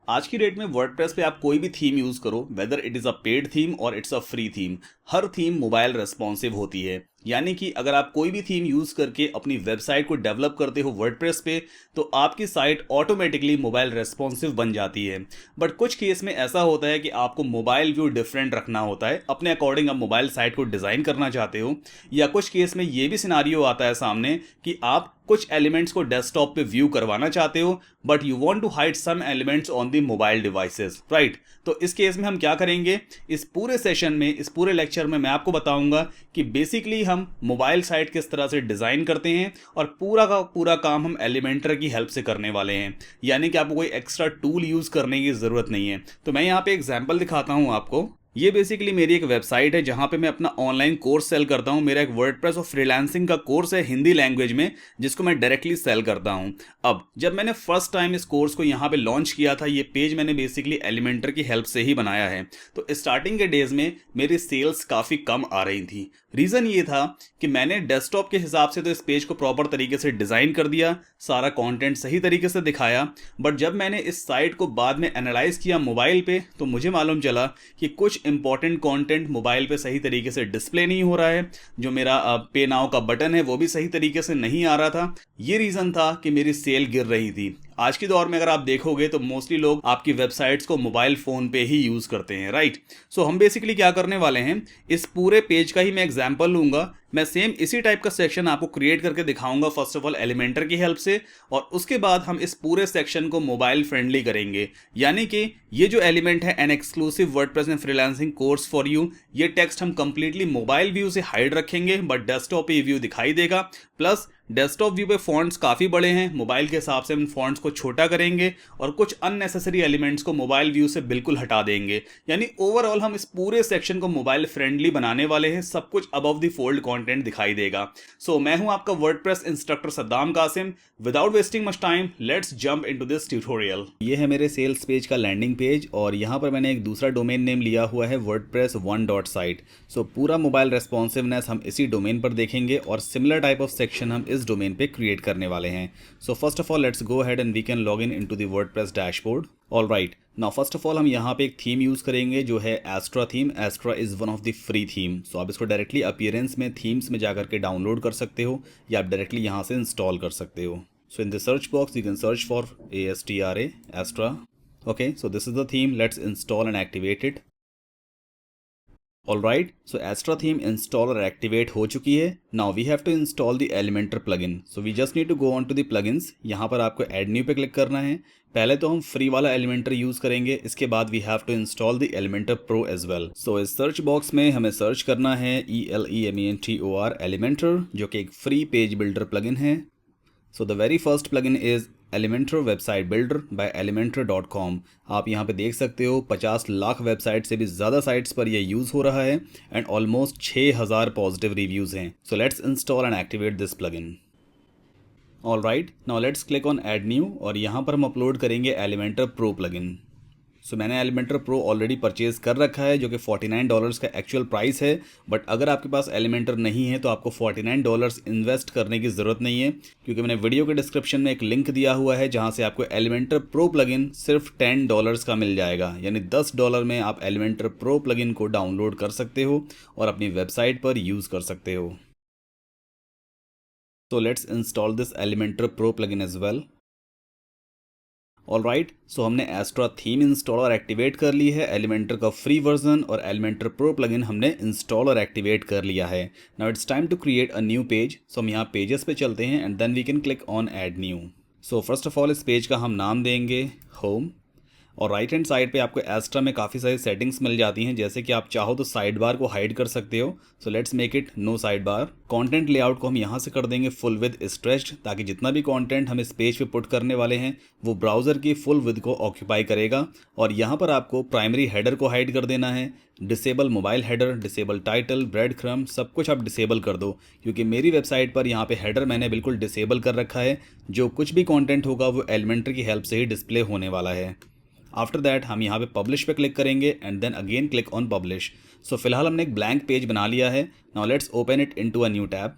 आज की डेट में वर्डप्रेस पे आप कोई भी थीम यूज करो, whether it is a paid theme और इट्स अ फ्री थीम, हर थीम मोबाइल रेस्पॉन्सिव होती है। यानी कि अगर आप कोई भी थीम यूज करके अपनी वेबसाइट को डेवलप करते हो वर्डप्रेस पे, तो आपकी साइट ऑटोमेटिकली मोबाइल रेस्पॉन्सिव बन जाती है। बट कुछ केस में ऐसा होता है कि आपको मोबाइल व्यू डिफरेंट रखना होता है, अपने अकॉर्डिंग आप मोबाइल साइट को डिजाइन करना चाहते हो। या कुछ केस में ये भी सिनारियो आता है सामने कि आप कुछ एलिमेंट्स को डेस्कटॉप पे व्यू करवाना चाहते हो, but you want to hide some elements on the mobile devices, right. तो इस केस में हम क्या करेंगे, इस पूरे सेशन में, इस पूरे लेक्चर में मैं आपको बताऊंगा कि बेसिकली हम मोबाइल साइट किस तरह से डिजाइन करते हैं और पूरा का पूरा काम हम एलिमेंटर की हेल्प से करने वाले हैं। यानी कि आपको कोई एक्स्ट्रा टूल यूज करने की जरूरत नहीं है। तो मैं यहाँ पे एग्जाम्पल दिखाता हूँ आपको। ये बेसिकली मेरी एक वेबसाइट है जहां पे मैं अपना ऑनलाइन कोर्स सेल करता हूं। मेरा एक वर्डप्रेस और फ्रीलांसिंग का कोर्स है हिंदी लैंग्वेज में, जिसको मैं डायरेक्टली सेल करता हूं। अब जब मैंने फर्स्ट टाइम इस कोर्स को यहां पे लॉन्च किया था, ये पेज मैंने बेसिकली एलिमेंटर की हेल्प से ही बनाया है। तो स्टार्टिंग के डेज में मेरी सेल्स काफ़ी कम आ रही थी। रीज़न ये था कि मैंने डेस्कटॉप के हिसाब से तो इस पेज को प्रॉपर तरीके से डिज़ाइन कर दिया, सारा कंटेंट सही तरीके से दिखाया। बट जब मैंने इस साइट को बाद में एनालाइज किया मोबाइल पे, तो मुझे मालूम चला कि कुछ इंपॉर्टेंट कंटेंट मोबाइल पे सही तरीके से डिस्प्ले नहीं हो रहा है। जो मेरा पे नाउ का बटन है वो भी सही तरीके से नहीं आ रहा था। ये रीज़न था कि मेरी सेल गिर रही थी। आज के दौर में अगर आप देखोगे तो मोस्टली लोग आपकी वेबसाइट्स को मोबाइल फ़ोन पे ही यूज़ करते हैं, राइट। सो हम बेसिकली क्या करने वाले हैं, इस पूरे पेज का ही मैं एग्जांपल लूंगा। मैं सेम इसी टाइप का सेक्शन आपको क्रिएट करके दिखाऊंगा, फर्स्ट ऑफ ऑल एलिमेंटर की हेल्प से, और उसके बाद हम इस पूरे सेक्शन को मोबाइल फ्रेंडली करेंगे। यानी कि ये जो एलिमेंट है, an exclusive WordPress and freelancing course for you, ये टेक्स्ट हम कंप्लीटली मोबाइल व्यू से हाइड रखेंगे, बट डेस्कटॉप पे व्यू दिखाई देगा। प्लस डेस्कटॉप व्यू पे फॉन्ट्स काफ़ी बड़े हैं, मोबाइल के हिसाब से हम फॉन्ट्स को छोटा करेंगे और कुछ अननेसेसरी एलिमेंट्स को मोबाइल व्यू से बिल्कुल हटा देंगे। यानी ओवरऑल हम इस पूरे सेक्शन को मोबाइल फ्रेंडली बनाने वाले हैं। सब कुछ अबव द फोल्ड कंटेंट दिखाई देगा। सो मैं हूं आपका WordPress instructor Saddam Qasim. Without wasting much time, let's jump into this tutorial. ये है मेरे सेल्स पेज का लैंडिंग पेज, और यहाँ पर मैंने एक दूसरा डोमेन नेम लिया हुआ है वर्डप्रेस 1.site। सो पूरा मोबाइल रेस्पॉन्सिवनेस हम इसी डोमेन पर देखेंगे और सिमिलर टाइप ऑफ सेक्शन हम इस डोमेन पे क्रिएट करने वाले हैं। So first of all let's go ahead and we can log in into the WordPress dashboard. All right, now first of all हम यहाँ पे एक थीम यूज़ करेंगे जो है Astra theme. Astra is one of the free theme. So आप इसको directly appearance में थीम्स में जाकर के डाउनलोड कर सकते हो, या आप डायरेक्टली यहाँ से इंस्टॉल कर सकते हो। So in the search box you can search for ASTRA, Astra. Okay, so this is the theme. Let's install and activate it. Alright, so Astra theme install और activate हो चुकी है। Now we have to install the Elementor plugin. So we just need to go on to the plugins. यहाँ पर आपको add new पे click करना है। पहले तो हम फ्री वाला Elementor यूज़ करेंगे, इसके बाद we have to install the Elementor Pro as well. So इस सर्च बॉक्स में हमें सर्च करना है ELEMENTOR Elementor, जो कि एक फ्री पेज बिल्डर प्लगइन है। So the very first plugin is Elementor website builder by elementor.com। आप यहाँ पे देख सकते हो 50 लाख वेबसाइट से भी ज़्यादा साइट्स पर यह यूज़ हो रहा है, एंड ऑलमोस्ट 6000 पॉजिटिव रिव्यूज़ हैं। So let's install and activate this plugin. All right, now let's click on add new, और यहाँ पर हम अपलोड करेंगे Elementor Pro प्लगइन। सो मैंने Elementor Pro ऑलरेडी परचेज कर रखा है, जो कि $49 का एक्चुअल प्राइस है। बट अगर आपके पास Elementor नहीं है तो आपको $49 इन्वेस्ट करने की ज़रूरत नहीं है, क्योंकि मैंने वीडियो के डिस्क्रिप्शन में एक लिंक दिया हुआ है जहां से आपको Elementor Pro प्लगइन सिर्फ $10 का मिल जाएगा। यानी $10 में आप Elementor Pro प्लगइन को डाउनलोड कर सकते हो और अपनी वेबसाइट पर यूज़ कर सकते हो। तो let's install this Elementor Pro plugin as well. All right, so हमने एस्ट्रा थीम इंस्टॉल और एक्टिवेट कर ली है, एलिमेंटर का फ्री वर्जन, और Elementor Pro प्लगइन हमने इंस्टॉल और एक्टिवेट कर लिया है। Now it's time to create a new page. So हम यहाँ पेजेस पे चलते हैं and then we can click on add new. So first of all इस पेज का हम नाम देंगे होम, और राइट हैंड साइड पे आपको एस्ट्रा में काफ़ी सारी सेटिंग्स मिल जाती हैं, जैसे कि आप चाहो तो साइड बार को हाइड कर सकते हो। So let's make it no side bar. Content layout को हम यहाँ से कर देंगे फुल विद स्ट्रेच्ड, ताकि जितना भी कंटेंट हम इस पेज पे पुट करने वाले हैं वो ब्राउज़र की फुल विद को ऑक्यूपाई करेगा। और यहाँ पर आपको प्राइमरी हेडर को हाइड कर देना है, disable mobile header, disable title, bread crumb, सब कुछ आप डिसेबल कर दो, क्योंकि मेरी वेबसाइट पर यहाँ पे हेडर मैंने बिल्कुल डिसेबल कर रखा है। जो कुछ भी कंटेंट होगा वो Elementor की हेल्प से ही डिस्प्ले होने वाला है। आफ्टर दैट हम यहाँ पे पब्लिश पे क्लिक करेंगे and then again click on publish. So फिलहाल हमने एक ब्लैंक पेज बना लिया है। Now let's open it into a new tab.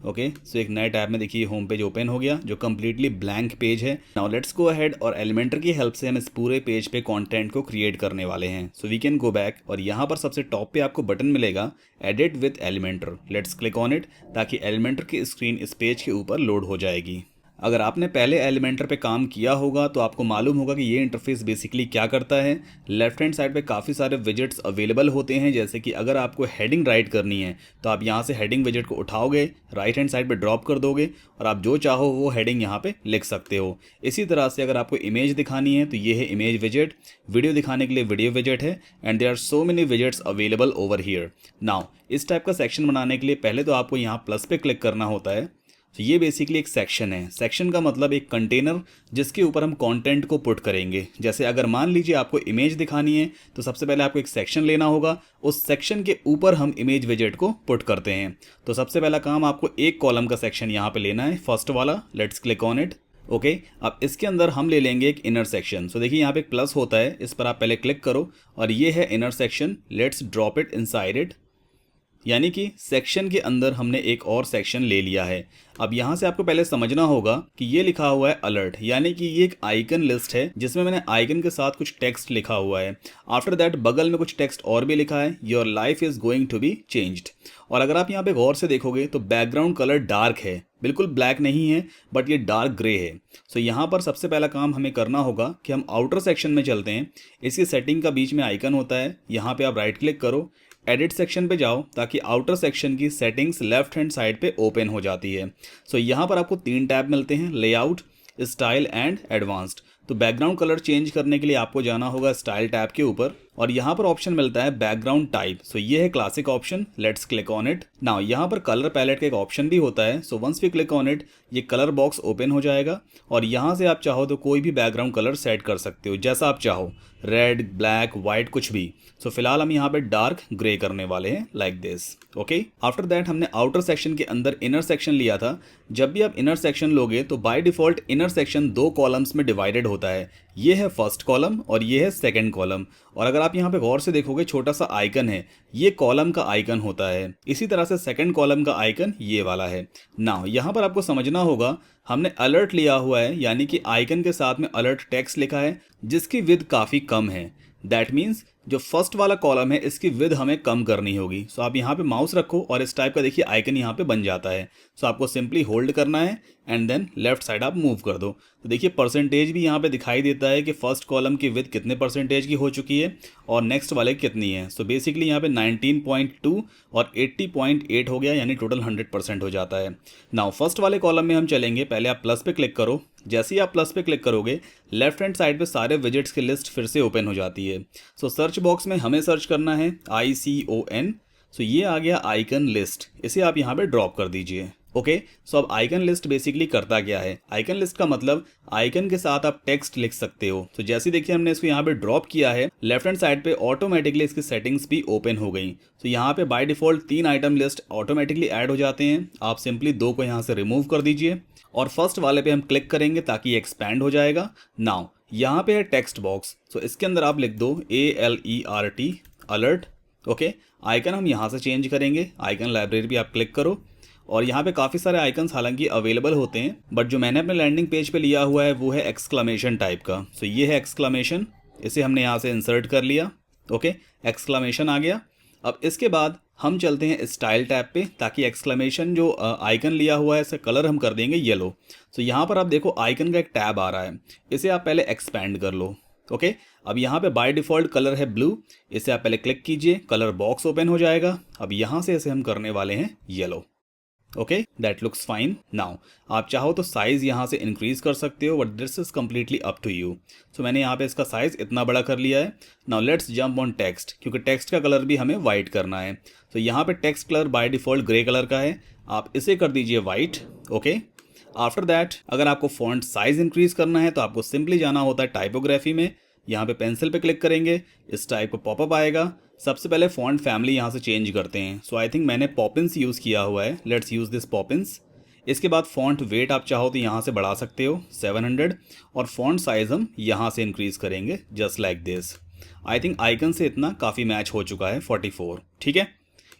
Okay so एक नए टैब में देखिए होम पेज ओपन हो गया जो कम्प्लीटली ब्लैंक पेज है। नाउ लेट्स गो अहेड और एलिमेंटर की हेल्प से हम इस पूरे पेज पे कंटेंट को क्रिएट करने वाले हैं। So we can go back और यहाँ पर सबसे टॉप पे आपको बटन मिलेगा edit with Elementor. Let's click on it ताकि एलिमेंटर की स्क्रीन इस पेज के ऊपर लोड हो जाएगी। अगर आपने पहले एलिमेंटर पे काम किया होगा तो आपको मालूम होगा कि ये इंटरफेस बेसिकली क्या करता है। लेफ्ट हैंड साइड पे काफ़ी सारे विजेट्स अवेलेबल होते हैं, जैसे कि अगर आपको हेडिंग राइट करनी है तो आप यहाँ से हेडिंग विजेट को उठाओगे, राइट हैंड साइड पे ड्रॉप कर दोगे और आप जो चाहो वो हेडिंग यहाँ पे लिख सकते हो। इसी तरह से अगर आपको इमेज दिखानी है तो ये है इमेज विजेट, वीडियो दिखाने के लिए वीडियो विजेट है, and there are so many widgets available over here. Now इस टाइप का सेक्शन बनाने के लिए पहले तो आपको यहाँ प्लस पे क्लिक करना होता है। तो ये बेसिकली एक सेक्शन है। सेक्शन का मतलब एक कंटेनर जिसके ऊपर हम कंटेंट को पुट करेंगे। जैसे अगर मान लीजिए आपको इमेज दिखानी है तो सबसे पहले आपको एक सेक्शन लेना होगा, उस सेक्शन के ऊपर हम इमेज विजेट को पुट करते हैं। तो सबसे पहला काम आपको एक कॉलम का सेक्शन यहाँ पे लेना है, फर्स्ट वाला। Let's click on it. Okay अब इसके अंदर हम ले लेंगे एक इनर सेक्शन। सो देखिए यहाँ पे एक प्लस होता है, इस पर आप पहले क्लिक करो और ये है inner section. Let's drop it inside it, यानी कि सेक्शन के अंदर हमने एक और सेक्शन ले लिया है। अब यहाँ से आपको पहले समझना होगा कि ये लिखा हुआ है अलर्ट, यानी कि ये एक आइकन लिस्ट है जिसमें मैंने आइकन के साथ कुछ टेक्स्ट लिखा हुआ है। आफ्टर दैट बगल में कुछ टेक्स्ट और भी लिखा है, your life is going to be changed. और अगर आप यहाँ पे गौर से देखोगे तो बैकग्राउंड कलर डार्क है, बिल्कुल ब्लैक नहीं है बट ये डार्क ग्रे है। सो यहाँ पर सबसे पहला काम हमें करना होगा कि हम आउटर सेक्शन में चलते हैं। इसकी सेटिंग का बीच में आइकन होता है, यहाँ पे आप राइट क्लिक करो, एडिट सेक्शन पे जाओ ताकि आउटर सेक्शन की सेटिंग्स लेफ्ट हैंड साइड पे ओपन हो जाती है। सो यहाँ पर आपको 3 टैब मिलते हैं, लेआउट, स्टाइल एंड एडवांस्ड। तो बैकग्राउंड कलर चेंज करने के लिए आपको जाना होगा स्टाइल टैब के ऊपर और यहाँ पर ऑप्शन मिलता है बैकग्राउंड टाइप। सो ये है classic option. Let's click on it. Now यहाँ पर कलर पैलेट का एक ऑप्शन भी होता है। So once we click on it ये कलर बॉक्स ओपन हो जाएगा और यहाँ से आप चाहो तो कोई भी बैकग्राउंड कलर सेट कर सकते हो जैसा आप चाहो, रेड, ब्लैक, वाइट, कुछ भी। सो फिलहाल हम यहाँ पे डार्क ग्रे करने वाले हैं like this. Okay after that हमने आउटर सेक्शन के अंदर इनर सेक्शन लिया था। जब भी आप इनर सेक्शन लोगे तो by default inner section 2 columns में डिवाइडेड होता है। ये है फर्स्ट कॉलम और ये है सेकंड कॉलम। और अगर आप यहाँ पे गौर से देखोगे छोटा सा आइकन है, ये कॉलम का आइकन होता है। इसी तरह से सेकंड कॉलम का आइकन ये वाला है। नाउ यहाँ पर आपको समझना होगा हमने अलर्ट लिया हुआ है, यानी कि आइकन के साथ में अलर्ट टेक्स्ट लिखा है जिसकी विद काफ़ी कम है। दैट मीन्स जो फर्स्ट वाला कॉलम है इसकी विद हमें कम करनी होगी। सो आप यहाँ पे माउस रखो और इस टाइप का देखिए आइकन यहाँ पे बन जाता है। सो आपको सिंपली होल्ड करना है एंड देन लेफ्ट साइड आप मूव कर दो। तो देखिए परसेंटेज भी यहाँ पे दिखाई देता है कि फर्स्ट कॉलम की विद कितने परसेंटेज की हो चुकी है और नेक्स्ट वाले कितनी है। सो बेसिकली यहाँ पे 19.2 और 80.8 हो गया, यानी टोटल 100% हो जाता है। नाउ फर्स्ट वाले कॉलम में हम चलेंगे। पहले आप प्लस पे क्लिक करो। जैसे ही आप प्लस पे क्लिक करोगे लेफ्ट हैंड साइड पे सारे विजेट्स की लिस्ट फिर से ओपन हो जाती है। सो सर्च बॉक्स में हमें सर्च करना है ICON। सो ये आ गया आइकन लिस्ट, इसे आप यहाँ पे ड्रॉप कर दीजिए। ओके सो अब आइकन लिस्ट बेसिकली करता क्या है? आइकन लिस्ट का मतलब आइकन के साथ आप टेक्स्ट लिख सकते हो। तो जैसे देखिए हमने इसको यहाँ पे ड्रॉप किया है, लेफ्ट हैंड साइड पे ऑटोमेटिकली इसकी सेटिंग्स भी ओपन हो गई। तो यहाँ पे by default 3 item list automatically add हो जाते हैं। आप सिंपली 2 को यहाँ से रिमूव कर दीजिए और फर्स्ट वाले पे हम क्लिक करेंगे ताकि ये एक्सपैंड हो जाएगा। नाउ यहाँ पे है टेक्स्ट बॉक्स। सो इसके अंदर आप लिख दो ALERT अलर्ट। ओके आइकन हम यहाँ से चेंज करेंगे। आइकन लाइब्रेरी भी आप क्लिक करो और यहाँ पे काफ़ी सारे आइकन्स हालांकि अवेलेबल होते हैं, बट जो मैंने अपने लैंडिंग पेज पे लिया हुआ है वो है एक्सक्लेमेशन टाइप का। सो ये है एक्सक्लेमेशन, इसे हमने यहाँ से इंसर्ट कर लिया। ओके एक्सक्लेमेशन आ गया। अब इसके बाद हम चलते हैं स्टाइल टैब पे ताकि एक्सक्लेमेशन जो आइकन लिया हुआ है इसे कलर हम कर देंगे येलो। सो यहाँ पर आप देखो आइकन का एक टैब आ रहा है, इसे आप पहले एक्सपैंड कर लो। ओके अब यहाँ पे बाय डिफ़ॉल्ट कलर है ब्लू, इसे आप पहले क्लिक कीजिए, कलर बॉक्स ओपन हो जाएगा। अब यहाँ से इसे हम करने वाले हैं yellow. Okay that looks fine. Now आप चाहो तो साइज़ यहाँ से इंक्रीज़ कर सकते हो, but this is completely up to you. So मैंने यहाँ पे इसका साइज़ इतना बड़ा कर लिया है। Now let's jump on text, क्योंकि टेक्स्ट का कलर भी हमें वाइट करना है। तो यहाँ पे text colour by default grey colour का है, आप इसे कर दीजिए वाइट। ओके आफ्टर दैट अगर आपको फॉन्ट साइज़ इंक्रीज़ करना है तो आपको सिंपली जाना होता है टाइपोग्राफी में। यहाँ पे पेंसिल पे क्लिक करेंगे, इस टाइप का पॉपअप आएगा। सबसे पहले फॉन्ट फैमिली यहाँ से चेंज करते हैं। सो आई थिंक मैंने पॉपिंस यूज़ किया हुआ है, लेट्स यूज़ दिस पॉपिंस। इसके बाद फॉन्ट वेट आप चाहो तो यहाँ से बढ़ा सकते हो 700 और फॉन्ट साइज़ हम यहाँ से इंक्रीज़ करेंगे just like this. I think icon से इतना काफ़ी मैच हो चुका है 44। ठीक है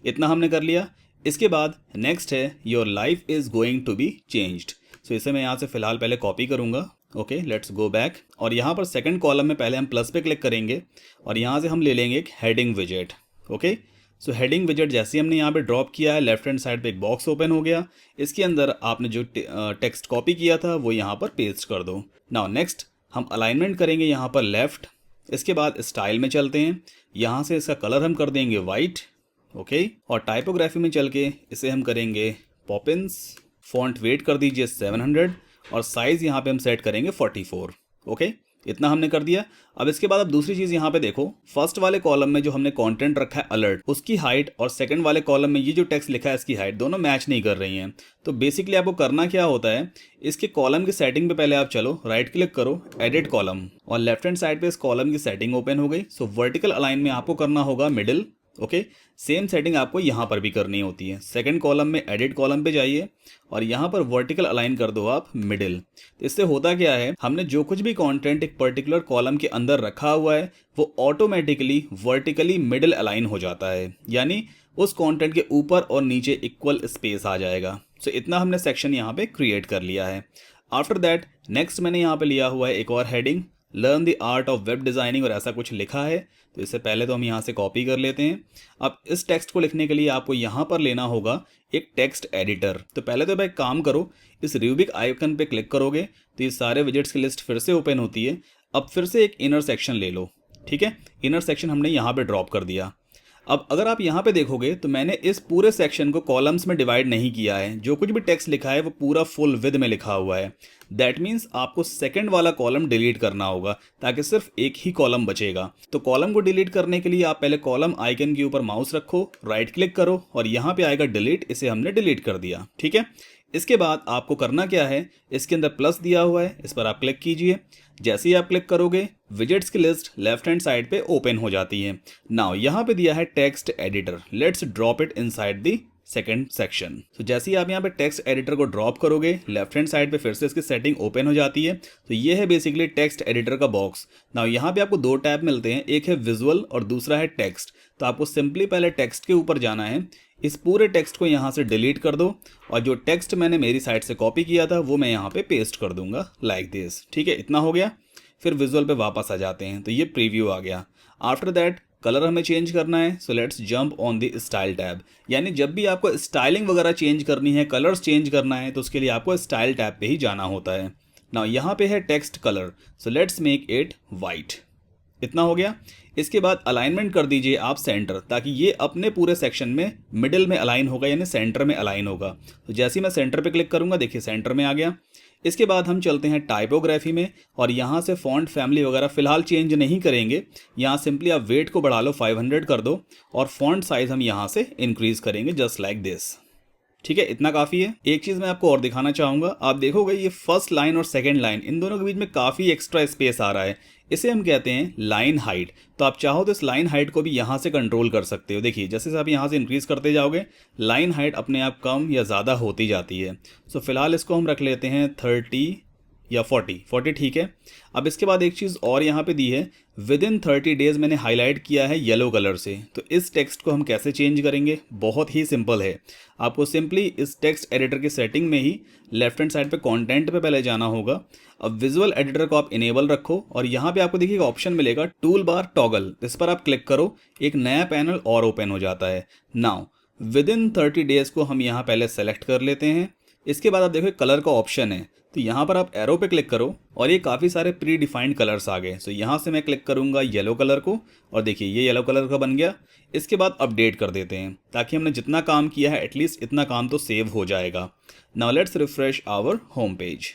इतना हमने कर लिया। इसके बाद नेक्स्ट है your life is going to be changed. So इसे मैं यहाँ से फिलहाल पहले कॉपी करूँगा। ओके, लेट्स गो बैक और यहाँ पर सेकंड कॉलम में पहले हम प्लस पे क्लिक करेंगे और यहाँ से हम ले लेंगे एक हेडिंग विजेट। ओके, सो हेडिंग विजेट जैसे हमने यहाँ पे ड्रॉप किया है, लेफ्ट हैंड साइड पे एक बॉक्स ओपन हो गया। इसके अंदर आपने जो टेक्स्ट कॉपी किया था वो यहाँ पर पेस्ट कर दो। नाउ नेक्स्ट हम अलाइनमेंट करेंगे यहाँ पर लेफ्ट। इसके बाद स्टाइल में चलते हैं, यहाँ से इसका कलर हम कर देंगे वाइट। ओके, और टाइपोग्राफी में चल के इसे हम करेंगे पॉपिंस। फॉन्ट वेट कर दीजिए 700 और साइज यहाँ पे हम सेट करेंगे 44। ओके, इतना हमने कर दिया। अब इसके बाद अब दूसरी चीज़ यहाँ पे देखो, फर्स्ट वाले कॉलम में जो हमने कंटेंट रखा है अलर्ट, उसकी हाइट और सेकंड वाले कॉलम में ये जो टेक्स्ट लिखा है इसकी हाइट दोनों मैच नहीं कर रही हैं। तो बेसिकली आपको करना क्या होता है, इसके कॉलम की सेटिंग पे पहले आप चलो, राइट क्लिक करो, एडिट कॉलम, और लेफ्ट हैंड साइड पे इस कॉलम की सेटिंग ओपन हो गई। सो वर्टिकल अलाइन में आपको करना होगा मिडिल। ओके, सेम सेटिंग आपको यहाँ पर भी करनी होती है। सेकंड कॉलम में एडिट कॉलम पे जाइए और यहाँ पर वर्टिकल अलाइन कर दो आप मिडिल। तो इससे होता क्या है, हमने जो कुछ भी कंटेंट एक पर्टिकुलर कॉलम के अंदर रखा हुआ है वो ऑटोमेटिकली वर्टिकली मिडिल अलाइन हो जाता है, यानी उस कंटेंट के ऊपर और नीचे इक्वल स्पेस आ जाएगा। सो इतना हमने सेक्शन यहाँ पे क्रिएट कर लिया है। आफ्टर दैट नेक्स्ट मैंने यहाँ पे लिया हुआ है एक और heading, learn the art of web designing, और ऐसा कुछ लिखा है। तो इससे पहले तो हम यहाँ से कॉपी कर लेते हैं। अब इस टेक्स्ट को लिखने के लिए आपको यहाँ पर लेना होगा एक टेक्स्ट एडिटर। तो पहले तो भाई काम करो, इस रूबिक आइकन पे क्लिक करोगे तो ये सारे विजेट्स की लिस्ट फिर से ओपन होती है। अब फिर से एक इनर सेक्शन ले लो। ठीक है, इनर सेक्शन हमने यहाँ पे ड्रॉप कर दिया। अब अगर आप यहाँ पे देखोगे तो मैंने इस पूरे सेक्शन को कॉलम्स में डिवाइड नहीं किया है। जो कुछ भी टेक्स्ट लिखा है वो पूरा फुल विद में लिखा हुआ है। दैट मीन्स आपको सेकंड वाला कॉलम डिलीट करना होगा ताकि सिर्फ एक ही कॉलम बचेगा। तो कॉलम को डिलीट करने के लिए आप पहले कॉलम आइकन के ऊपर माउस रखो, राइट क्लिक करो और यहाँ पे आएगा डिलीट, इसे हमने डिलीट कर दिया। ठीक है, इसके बाद आपको करना क्या है, इसके अंदर प्लस दिया हुआ है, इस पर आप क्लिक कीजिए। जैसे ही आप क्लिक करोगे विजेट्स की लिस्ट लेफ्ट हैंड साइड पे ओपन हो जाती है। नाउ यहाँ पे दिया है text editor, let's drop it inside the second section. तो जैसे ही आप यहाँ पे टेक्स्ट एडिटर को ड्रॉप करोगे लेफ्ट हैंड साइड पे फिर से इसकी सेटिंग ओपन हो जाती है। तो ये है बेसिकली टेक्स्ट एडिटर का बॉक्स। नाउ यहाँ पे आपको दो टैब मिलते हैं, एक है विजुअल और दूसरा है टेक्स्ट। तो आपको सिंपली पहले टेक्स्ट के ऊपर जाना है, इस पूरे टेक्स्ट को यहाँ से डिलीट कर दो और जो टेक्स्ट मैंने मेरी साइड से कॉपी किया था वो मैं यहाँ पे पेस्ट कर दूंगा लाइक दिस। ठीक है, इतना हो गया। फिर विजुअल पे वापस आ जाते हैं, तो ये प्रीव्यू आ गया। आफ्टर दैट कलर हमें चेंज करना है, so let's jump on the style tab. यानी जब भी आपको स्टाइलिंग वगैरह चेंज करनी है, कलर्स चेंज करना है, तो उसके लिए आपको स्टाइल टैब पे ही जाना होता है। नाउ यहाँ पे है text colour, so let's make it white. इतना हो गया। इसके बाद अलाइनमेंट कर दीजिए आप सेंटर, ताकि ये अपने पूरे सेक्शन में मिडिल में अलाइन होगा, यानी सेंटर में अलाइन होगा। तो जैसे ही मैं सेंटर पे क्लिक करूंगा देखिए सेंटर में आ गया। इसके बाद हम चलते हैं टाइपोग्राफी में और यहाँ से फॉन्ट फैमिली वगैरह फिलहाल चेंज नहीं करेंगे। यहाँ सिंपली आप वेट को बढ़ा लो, 500 कर दो और फॉन्ट साइज हम यहाँ से इंक्रीज करेंगे जस्ट लाइक दिस। ठीक है, इतना काफ़ी है। एक चीज़ मैं आपको और दिखाना चाहूँगा, आप देखोगे ये फर्स्ट लाइन और सेकंड लाइन इन दोनों के बीच में काफ़ी एक्स्ट्रा स्पेस आ रहा है, इसे हम कहते हैं लाइन हाइट। तो आप चाहो तो इस लाइन हाइट को भी यहाँ से कंट्रोल कर सकते हो। देखिए जैसे आप यहाँ से इंक्रीज़ करते जाओगे लाइन हाइट अपने आप कम या ज़्यादा होती जाती है। सो फिलहाल इसको हम रख लेते हैं 30 या 40 ठीक है। अब इसके बाद एक चीज़ और यहाँ पे दी है, विद इन 30 डेज़ मैंने हाईलाइट किया है येलो कलर से। तो इस टेक्स्ट को हम कैसे चेंज करेंगे, बहुत ही सिंपल है। आपको सिंपली इस टेक्स्ट एडिटर की सेटिंग में ही लेफ्ट हैंड साइड पे कंटेंट पे पहले जाना होगा। अब विजुअल एडिटर को आप इनेबल रखो और यहाँ पे आपको देखिए ऑप्शन मिलेगा टूल बार टॉगल, इस पर आप क्लिक करो, एक नया पैनल और ओपन हो जाता है। नाउ विद इन 30 डेज़ को हम यहाँ पहले सेलेक्ट कर लेते हैं। इसके बाद आप देखो कलर का ऑप्शन है, तो यहाँ पर आप एरो पे क्लिक करो और ये काफ़ी सारे प्री डिफाइंड कलर्स आ गए। सो यहाँ से मैं क्लिक करूँगा येलो कलर को और देखिए ये येलो कलर का बन गया। इसके बाद अपडेट कर देते हैं ताकि हमने जितना काम किया है एटलीस्ट इतना काम तो सेव हो जाएगा। Now let's refresh our home page.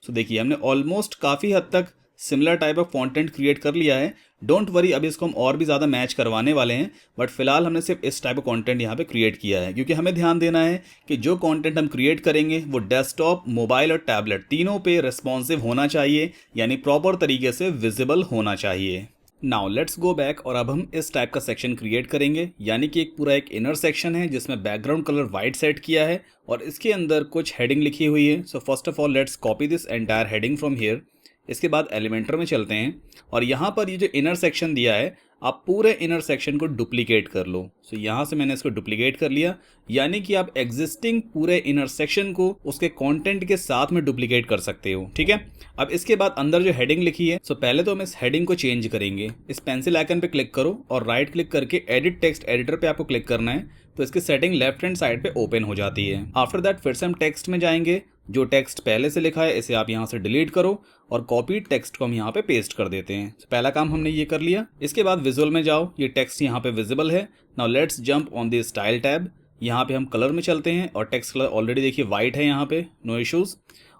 So देखिए हमने ऑलमोस्ट काफ़ी हद तक similar type of content create कर लिया है। डोंट वरी, अभी इसको हम और भी ज़्यादा मैच करवाने वाले हैं, बट फिलहाल हमने सिर्फ इस टाइप ऑफ कंटेंट यहाँ पे क्रिएट किया है, क्योंकि हमें ध्यान देना है कि जो कंटेंट हम क्रिएट करेंगे वो डेस्कटॉप, मोबाइल और टैबलेट तीनों पे रिस्पॉन्सिव होना चाहिए, यानी प्रॉपर तरीके से विजिबल होना चाहिए। नाउ लेट्स गो बैक और अब हम इस टाइप का सेक्शन क्रिएट करेंगे, यानी कि एक पूरा एक इनर सेक्शन है जिसमें बैकग्राउंड कलर वाइट सेट किया है और इसके अंदर कुछ हेडिंग लिखी हुई है। सो first of all let's copy this entire heading from here. इसके बाद एलिमेंटर में चलते हैं और यहाँ पर ये जो इनर सेक्शन दिया है आप पूरे इनर सेक्शन को डुप्लीकेट कर लो। सो यहाँ से मैंने इसको डुप्लीकेट कर लिया, यानी कि आप एग्जिस्टिंग पूरे इनर सेक्शन को उसके कंटेंट के साथ में डुप्लीकेट कर सकते हो। ठीक है, अब इसके बाद अंदर जो हेडिंग लिखी है, सो पहले तो हम इस हेडिंग को चेंज करेंगे। इस पेंसिल आइकन पे क्लिक करो और राइट क्लिक करके एडिट टेक्स्ट एडिटर पे आपको क्लिक करना है, तो इसकी सेटिंग लेफ्ट हैंड साइड पे ओपन हो जाती है। आफ्टर दैट फिर से हम टेक्स्ट में जाएंगे, जो टेक्स्ट पहले से लिखा है इसे आप यहाँ से डिलीट करो और कॉपी टेक्स्ट को हम यहाँ पे पेस्ट कर देते हैं। पहला काम हमने ये कर लिया। इसके बाद विजुअल में जाओ, ये टेक्स्ट यहाँ पे विजिबल है। Now let's jump on the style tab. यहाँ पे हम कलर में चलते हैं और टेक्स्ट कलर ऑलरेडी देखिए वाइट है यहाँ पे, नो इश्यूज।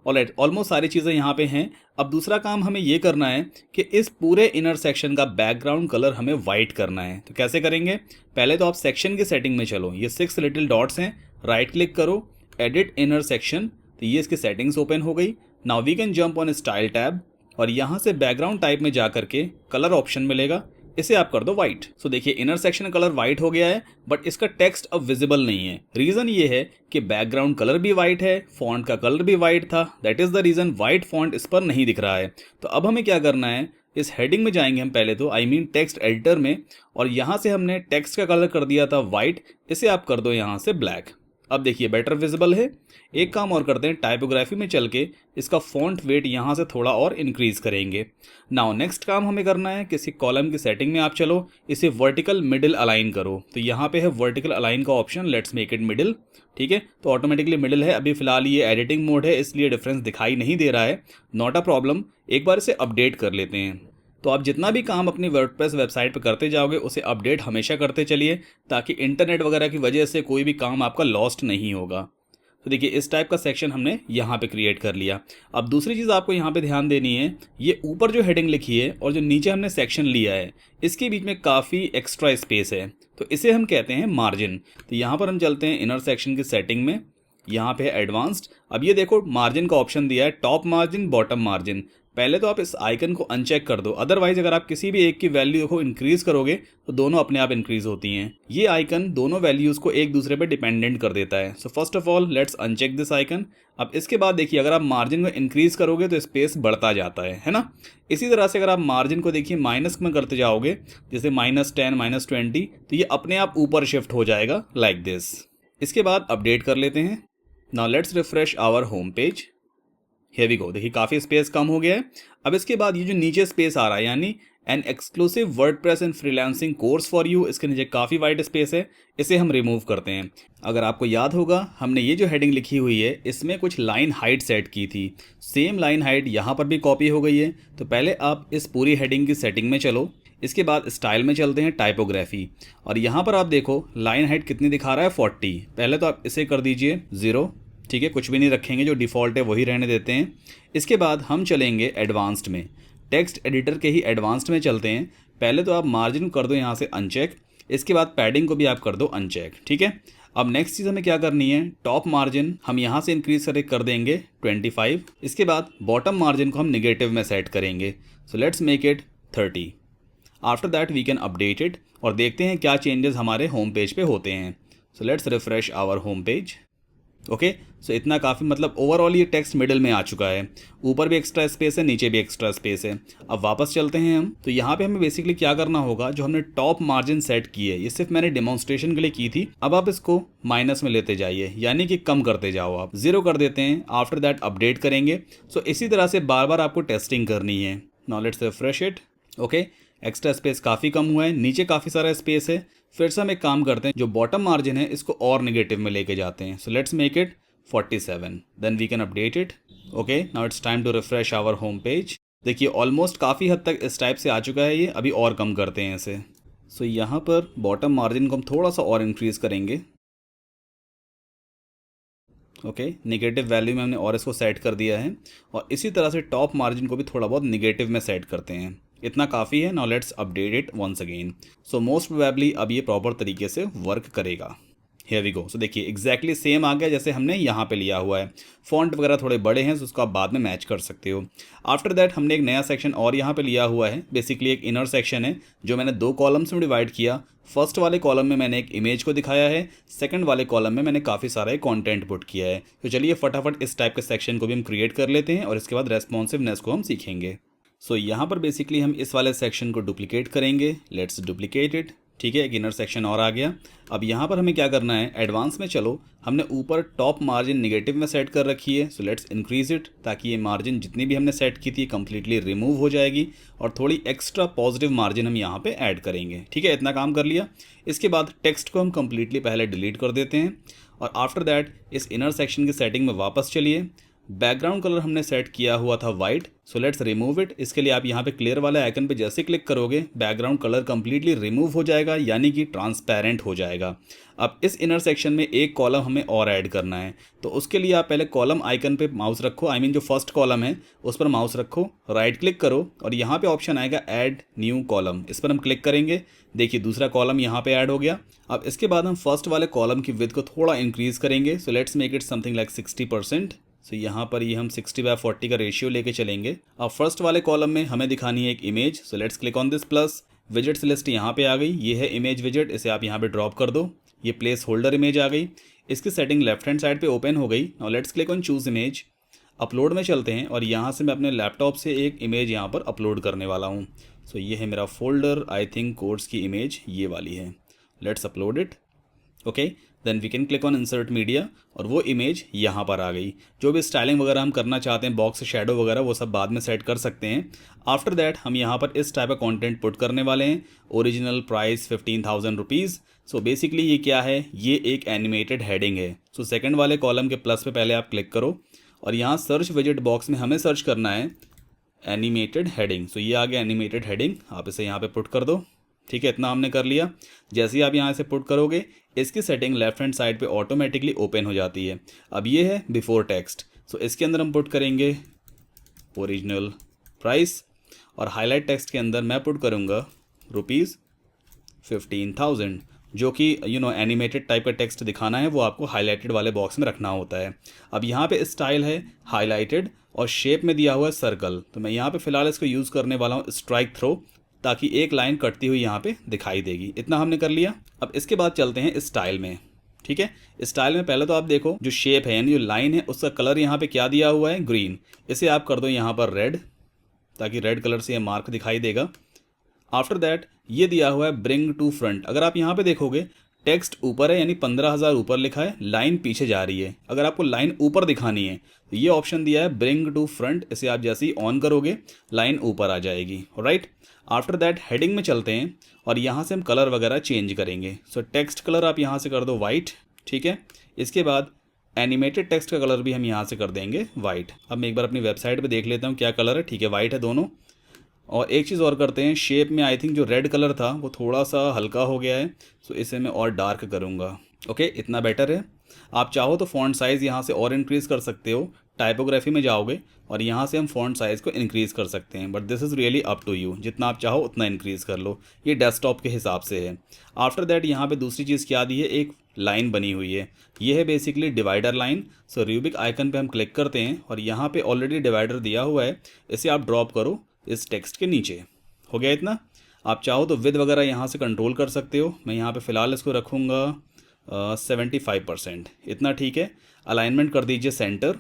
ऑलराइट, ऑलमोस्ट सारी चीज़ें यहाँ पे हैं। अब दूसरा काम हमें ये करना है कि इस पूरे इनर सेक्शन का बैकग्राउंड कलर हमें वाइट करना है। तो कैसे करेंगे, पहले तो आप सेक्शन की सेटिंग में चलो, ये 6 लिटिल डॉट्स हैं, राइट क्लिक करो, एडिट इनर सेक्शन, तो ये इसकी सेटिंग्स ओपन हो गई। Now we can jump on style tab और यहाँ से बैकग्राउंड टाइप में जा करके कलर ऑप्शन मिलेगा, इसे आप कर दो वाइट। सो देखिए इनर सेक्शन कलर वाइट हो गया है, बट इसका टेक्स्ट अब विजिबल नहीं है। रीजन ये है कि बैकग्राउंड कलर भी वाइट है, फॉन्ट का कलर भी वाइट था, that is the reason white font इस पर नहीं दिख रहा है। तो अब हमें क्या करना है, इस हेडिंग में जाएंगे हम पहले तो, आई मीन टेक्स्ट एडिटर में, और यहाँ से हमने टेक्स्ट का कलर कर दिया था वाइट, इसे आप कर दो यहाँ से ब्लैक। अब देखिए बेटर विजिबल है। एक काम और करते हैं, टाइपोग्राफी में चल के इसका फॉन्ट वेट यहाँ से थोड़ा और इंक्रीज करेंगे। नाउ नेक्स्ट काम हमें करना है, किसी कॉलम की सेटिंग में आप चलो, इसे वर्टिकल मिडिल अलाइन करो। तो यहाँ पे है वर्टिकल अलाइन का option, let's make it middle. ठीक है, तो ऑटोमेटिकली मिडिल है। अभी फिलहाल ये एडिटिंग मोड है इसलिए डिफरेंस दिखाई नहीं दे रहा है, नॉट अ प्रॉब्लम। एक बार इसे अपडेट कर लेते हैं। तो आप जितना भी काम अपनी वर्डप्रेस वेबसाइट पर करते जाओगे उसे अपडेट हमेशा करते चलिए, ताकि इंटरनेट वगैरह की वजह से कोई भी काम आपका लॉस्ट नहीं होगा। तो देखिए इस टाइप का सेक्शन हमने यहाँ पे क्रिएट कर लिया। अब दूसरी चीज़ आपको यहाँ पे ध्यान देनी है, ये ऊपर जो हेडिंग लिखी है और जो नीचे हमने सेक्शन लिया है, इसके बीच में काफ़ी एक्स्ट्रा स्पेस है, तो इसे हम कहते हैं मार्जिन। तो यहाँ पर हम चलते हैं इनर सेक्शन की सेटिंग में, यहाँ पे है एडवांस्ड। अब ये देखो मार्जिन का ऑप्शन दिया है, टॉप मार्जिन, बॉटम मार्जिन। पहले तो आप इस आइकन को अनचेक कर दो, अदरवाइज अगर आप किसी भी एक की वैल्यू को इंक्रीज करोगे तो दोनों अपने आप इंक्रीज होती हैं। ये आइकन दोनों वैल्यूज को एक दूसरे पे डिपेंडेंट कर देता है। सो first of all let's uncheck this icon. अब इसके बाद देखिए अगर आप मार्जिन को इंक्रीज करोगे तो स्पेस बढ़ता जाता है ना। इसी तरह से अगर आप मार्जिन को देखिए माइनस में करते जाओगे, जैसे -10, -20, तो ये अपने आप ऊपर शिफ्ट हो जाएगा लाइक दिस। इसके बाद अपडेट कर लेते हैं। Now let's refresh our home page. Here we go, देखिए काफ़ी स्पेस कम हो गया है। अब इसके बाद ये जो नीचे स्पेस आ रहा है, यानी N exclusive WordPress and freelancing course for you, इसके नीचे काफ़ी वाइड स्पेस है, इसे हम रिमूव करते हैं। अगर आपको याद होगा हमने ये जो हेडिंग लिखी हुई है इसमें कुछ लाइन हाइट सेट की थी, सेम लाइन हाइट यहाँ पर भी कॉपी हो गई है। तो पहले आप इस पूरी हेडिंग की सेटिंग में चलो, इसके बाद स्टाइल में चलते हैं, टाइपोग्राफी, और यहाँ पर आप देखो लाइन हाइट कितनी दिखा रहा है, 40। पहले तो आप इसे कर दीजिए 0। ठीक है, कुछ भी नहीं रखेंगे, जो डिफ़ॉल्ट है वही रहने देते हैं। इसके बाद हम चलेंगे एडवांस्ड में, टेक्स्ट एडिटर के ही एडवांस्ड में चलते हैं। पहले तो आप मार्जिन कर दो यहाँ से अनचेक, इसके बाद पैडिंग को भी आप कर दो अनचेक। ठीक है, अब नेक्स्ट चीज़ हमें क्या करनी है, टॉप मार्जिन हम यहाँ से इंक्रीज करके कर देंगे 25। इसके बाद बॉटम मार्जिन को हम निगेटिव में सेट करेंगे, so let's make it 30। After that we can update it और देखते हैं क्या चेंजेस हमारे होम पेज पे होते हैं। So let's refresh our home page. Okay, so इतना काफ़ी, मतलब ओवरऑल ये टेक्स्ट मिडिल में आ चुका है, ऊपर भी एक्स्ट्रा स्पेस है, नीचे भी एक्स्ट्रा स्पेस है। अब वापस चलते हैं हम, तो यहाँ पे हमें बेसिकली क्या करना होगा, जो हमने टॉप मार्जिन सेट की है ये सिर्फ मैंने डेमोन्स्ट्रेशन के लिए की थी, अब आप इसको माइनस में लेते जाइए, यानी कि कम करते जाओ, आप 0 कर देते हैं। आफ्टर दैट अपडेट करेंगे। सो इसी तरह से बार बार आपको टेस्टिंग करनी है। Now let's refresh it. Okay, extra space काफ़ी कम हुआ है, नीचे काफ़ी सारा स्पेस है। फिर से हम एक काम करते हैं, जो बॉटम मार्जिन है इसको और नेगेटिव में लेके जाते हैं। So let's make it 47, then we can update it. Okay, now it's time to refresh our home page. देखिए ऑलमोस्ट काफ़ी हद तक इस टाइप से आ चुका है ये, अभी और कम करते हैं इसे। सो यहाँ पर बॉटम मार्जिन को हम थोड़ा सा और इंक्रीज़ करेंगे। ओके, नेगेटिव वैल्यू में हमने और इसको सेट कर दिया है, और इसी तरह से टॉप मार्जिन को भी थोड़ा बहुत नेगेटिव में सेट करते हैं। इतना काफ़ी है। Now let's update it once again. So most probably अब ये प्रॉपर तरीके से वर्क करेगा। हियर वी गो। सो देखिए एग्जैक्टली सेम आ गया जैसे हमने यहाँ पे लिया हुआ है। फॉन्ट वगैरह थोड़े बड़े हैं, तो उसको आप बाद में मैच कर सकते हो। आफ्टर दैट हमने एक नया सेक्शन और यहाँ पे लिया हुआ है, बेसिकली एक इनर सेक्शन है जो मैंने 2 कॉलम्स में डिवाइड किया। फर्स्ट वाले कॉलम में मैंने एक इमेज को दिखाया है, सेकंड वाले कॉलम में मैंने काफ़ी सारा कंटेंट पुट किया है। तो चलिए फटाफट इस टाइप के सेक्शन को भी हम क्रिएट कर लेते हैं और इसके बाद रेस्पॉन्सिवनेस को हम सीखेंगे। सो यहाँ पर बेसिकली हम इस वाले सेक्शन को डुप्लीकेट करेंगे। Let's duplicate it. ठीक है, एक इनर सेक्शन और आ गया। अब यहाँ पर हमें क्या करना है, एडवांस में चलो, हमने ऊपर टॉप मार्जिन निगेटिव में सेट कर रखी है। सो लेट्स इंक्रीज इट, ताकि ये मार्जिन जितनी भी हमने सेट की थी कंप्लीटली रिमूव हो जाएगी और थोड़ी एक्स्ट्रा पॉजिटिव मार्जिन हम यहाँ पे ऐड करेंगे। ठीक है, इतना काम कर लिया। इसके बाद टेक्स्ट को हम कंप्लीटली पहले डिलीट कर देते हैं और आफ्टर दैट इस इनर सेक्शन की सेटिंग में वापस चलिए। बैकग्राउंड कलर हमने सेट किया हुआ था white, so let's remove it. इसके लिए आप यहाँ पे क्लियर वाले आइकन पे जैसे क्लिक करोगे बैकग्राउंड कलर कंप्लीटली रिमूव हो जाएगा, यानी कि ट्रांसपेरेंट हो जाएगा। अब इस इनर सेक्शन में एक कॉलम हमें और ऐड करना है, तो उसके लिए आप पहले कॉलम आइकन पे माउस रखो, आई मीन जो फर्स्ट कॉलम है उस पर माउस रखो, राइट क्लिक करो और यहाँ पे ऑप्शन आएगा ऐड न्यू कॉलम, इस पर हम क्लिक करेंगे। देखिए दूसरा कॉलम यहाँ पे ऐड हो गया। अब इसके बाद हम फर्स्ट वाले कॉलम की विड्थ को थोड़ा इंक्रीज करेंगे। So let's make it something like 60%। सो यहाँ पर ये हम 60/40 का रेशियो लेके चलेंगे। अब फर्स्ट वाले कॉलम में हमें दिखानी है एक image. So let's click on this plus. Widgets list यहाँ पे आ गई, ये है इमेज विजेट, इसे आप यहाँ पे ड्रॉप कर दो। ये प्लेस होल्डर इमेज आ गई, इसकी सेटिंग लेफ्ट हैंड साइड पे ओपन हो गई। Now let's click on choose image. Upload में चलते हैं और यहाँ से मैं अपने लैपटॉप से एक इमेज यहाँ पर अपलोड करने वाला हूँ। सो ये है मेरा फोल्डर, आई थिंक कोर्स की इमेज ये वाली है। Let's upload it. Okay, then we can click on insert media और वो इमेज यहाँ पर आ गई। जो भी स्टाइलिंग वगैरह हम करना चाहते हैं, बॉक्स शैडो वगैरह, वो सब बाद में सेट कर सकते हैं। आफ्टर दैट हम यहाँ पर इस टाइप का कंटेंट पुट करने वाले हैं। Original price 15,000 rupees. So basically ये क्या है, ये एक एनिमेटेड हेडिंग है। सो सेकंड वाले कॉलम के प्लस पे पहले आप क्लिक करो और यहाँ सर्च विजेट बॉक्स में हमें सर्च करना है एनिमेटेड हेडिंग। सो ये आ गया एनिमेटेड हेडिंग, आप इसे यहाँ पे पुट कर दो। ठीक है, इतना हमने कर लिया। जैसे ही आप यहाँ से पुट करोगे इसकी सेटिंग लेफ्ट हैंड साइड पे ऑटोमेटिकली ओपन हो जाती है। अब ये है बिफोर टेक्स्ट। सो इसके अंदर हम पुट करेंगे ओरिजिनल प्राइस और हाईलाइट टेक्स्ट के अंदर मैं पुट करूँगा ₹15,000, जो कि एनिमेटेड टाइप का टेक्स्ट दिखाना है वो आपको हाईलाइटेड वाले बॉक्स में रखना होता है। अब यहाँ पे स्टाइल है हाईलाइटेड और शेप में दिया हुआ है सर्कल, तो मैं यहाँ पे फिलहाल इसको यूज़ करने वाला हूँ स्ट्राइक थ्रो, ताकि एक लाइन कटती हुई यहाँ पे दिखाई देगी। इतना हमने कर लिया। अब इसके बाद चलते हैं स्टाइल में। ठीक है, स्टाइल में पहले तो आप देखो जो शेप है यानी जो लाइन है उसका कलर यहाँ पे क्या दिया हुआ है, ग्रीन। इसे आप कर दो यहाँ पर रेड, ताकि रेड कलर से ये मार्क दिखाई देगा। आफ्टर दैट ये दिया हुआ है ब्रिंग टू फ्रंट। अगर आप यहाँ पे देखोगे टेक्स्ट ऊपर है यानी 15,000 ऊपर लिखा है, लाइन पीछे जा रही है। अगर आपको लाइन ऊपर दिखानी है तो ये ऑप्शन दिया है ब्रिंग टू फ्रंट, इसे आप जैसे ही ऑन करोगे लाइन ऊपर आ जाएगी। राइट, आफ्टर दैट हेडिंग में चलते हैं और यहाँ से हम कलर वगैरह चेंज करेंगे। सो टेक्स्ट कलर आप यहाँ से कर दो वाइट। ठीक है, इसके बाद एनिमेटेड टेक्स्ट का कलर भी हम यहाँ से कर देंगे वाइट। अब मैं एक बार अपनी वेबसाइट पे देख लेता हूँ क्या कलर है। ठीक है, वाइट है दोनों। और एक चीज़ और करते हैं, शेप में आई थिंक जो रेड कलर था वो थोड़ा सा हल्का हो गया है, सो इसे मैं और डार्क करूँगा। ओके, इतना बेटर है। आप चाहो तो फ़ॉन्ट साइज़ यहाँ से और इंक्रीज़ कर सकते हो। टाइपोग्राफी में जाओगे और यहाँ से हम फ़ॉन्ट साइज़ को इंक्रीज़ कर सकते हैं, but this is really up to you, जितना आप चाहो उतना इंक्रीज़ कर लो, ये डेस्कटॉप के हिसाब से है। आफ्टर दैट यहाँ पे दूसरी चीज़ क्या दी है, एक लाइन बनी हुई है, ये है बेसिकली डिवाइडर लाइन। सो रूबिक आइकन पे हम क्लिक करते हैं और यहाँ पे ऑलरेडी डिवाइडर दिया हुआ है, इसे आप ड्रॉप करो इस टेक्स्ट के नीचे। हो गया इतना। आप चाहो तो विद वगैरह यहाँ से कंट्रोल कर सकते हो। मैं यहाँ पे फ़िलहाल इसको रखूँगा 75%, इतना ठीक है। अलाइनमेंट कर दीजिए सेंटर।